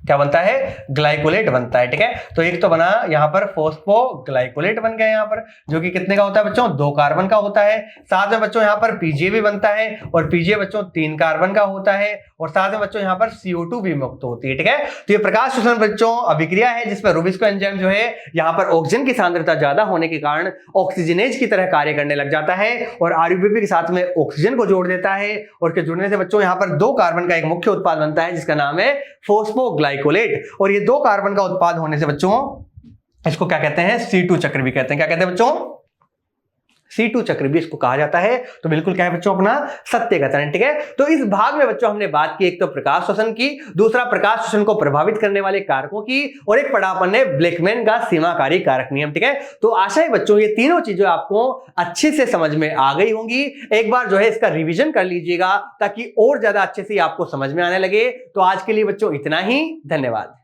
क्या बनता है? ग्लाइकोलेट बनता है। ठीक है, तो एक तो बना यहां पर फॉस्फोग्लाइकोलेट बन गया यहां पर, जो कि कितने का होता है बच्चों? 2 कार्बन का होता है। साथ में बच्चों यहां पर पीजीए भी बनता है, और पीजीए बच्चों 3 कार्बन का होता है, और साथ में बच्चों यहां पर CO2 भी मुक्त होती है। ठीक है, तो ये प्रकाश श्वसन बच्चों अभिक्रिया है जिसमें रुबिस्को एंजाइम जो है यहां पर ऑक्सीजन की सांद्रता ज्यादा होने के कारण ऑक्सीजनेज की तरह कार्य करने लग जाता है, और आरयूबीपी के साथ में ऑक्सीजन को जोड़ देता है, और उसके जुड़ने से बच्चों यहां पर 2 कार्बन का एक मुख्य उत्पाद बनता है जिसका नाम है फॉस्फोग्लाइकोलेट। और ये 2 कार्बन का उत्पाद होने से बच्चों इसको क्या कहते हैं? C2 चक्र भी कहते हैं। क्या कहते हैं बच्चों? C2 चक्र भी इसको कहा जाता है। तो बिल्कुल क्या है बच्चों? अपना सत्य कथन है। ठीक है, तो इस भाग में बच्चों हमने बात की एक तो प्रकाश श्वसन की, दूसरा प्रकाश श्वसन को प्रभावित करने वाले कारकों की, और एक पढ़ा अपन ने ब्लेकमैन का सीमाकारी कारक नियम। ठीक है, तो आशा है बच्चों ये तीनों चीजें आपको अच्छे से समझ में आ गई होंगी। एक बार जो है इसका रिवीजन कर लीजिएगा ताकि और ज्यादा अच्छे से आपको समझ में आने लगे। तो आज के लिए बच्चों इतना ही, धन्यवाद।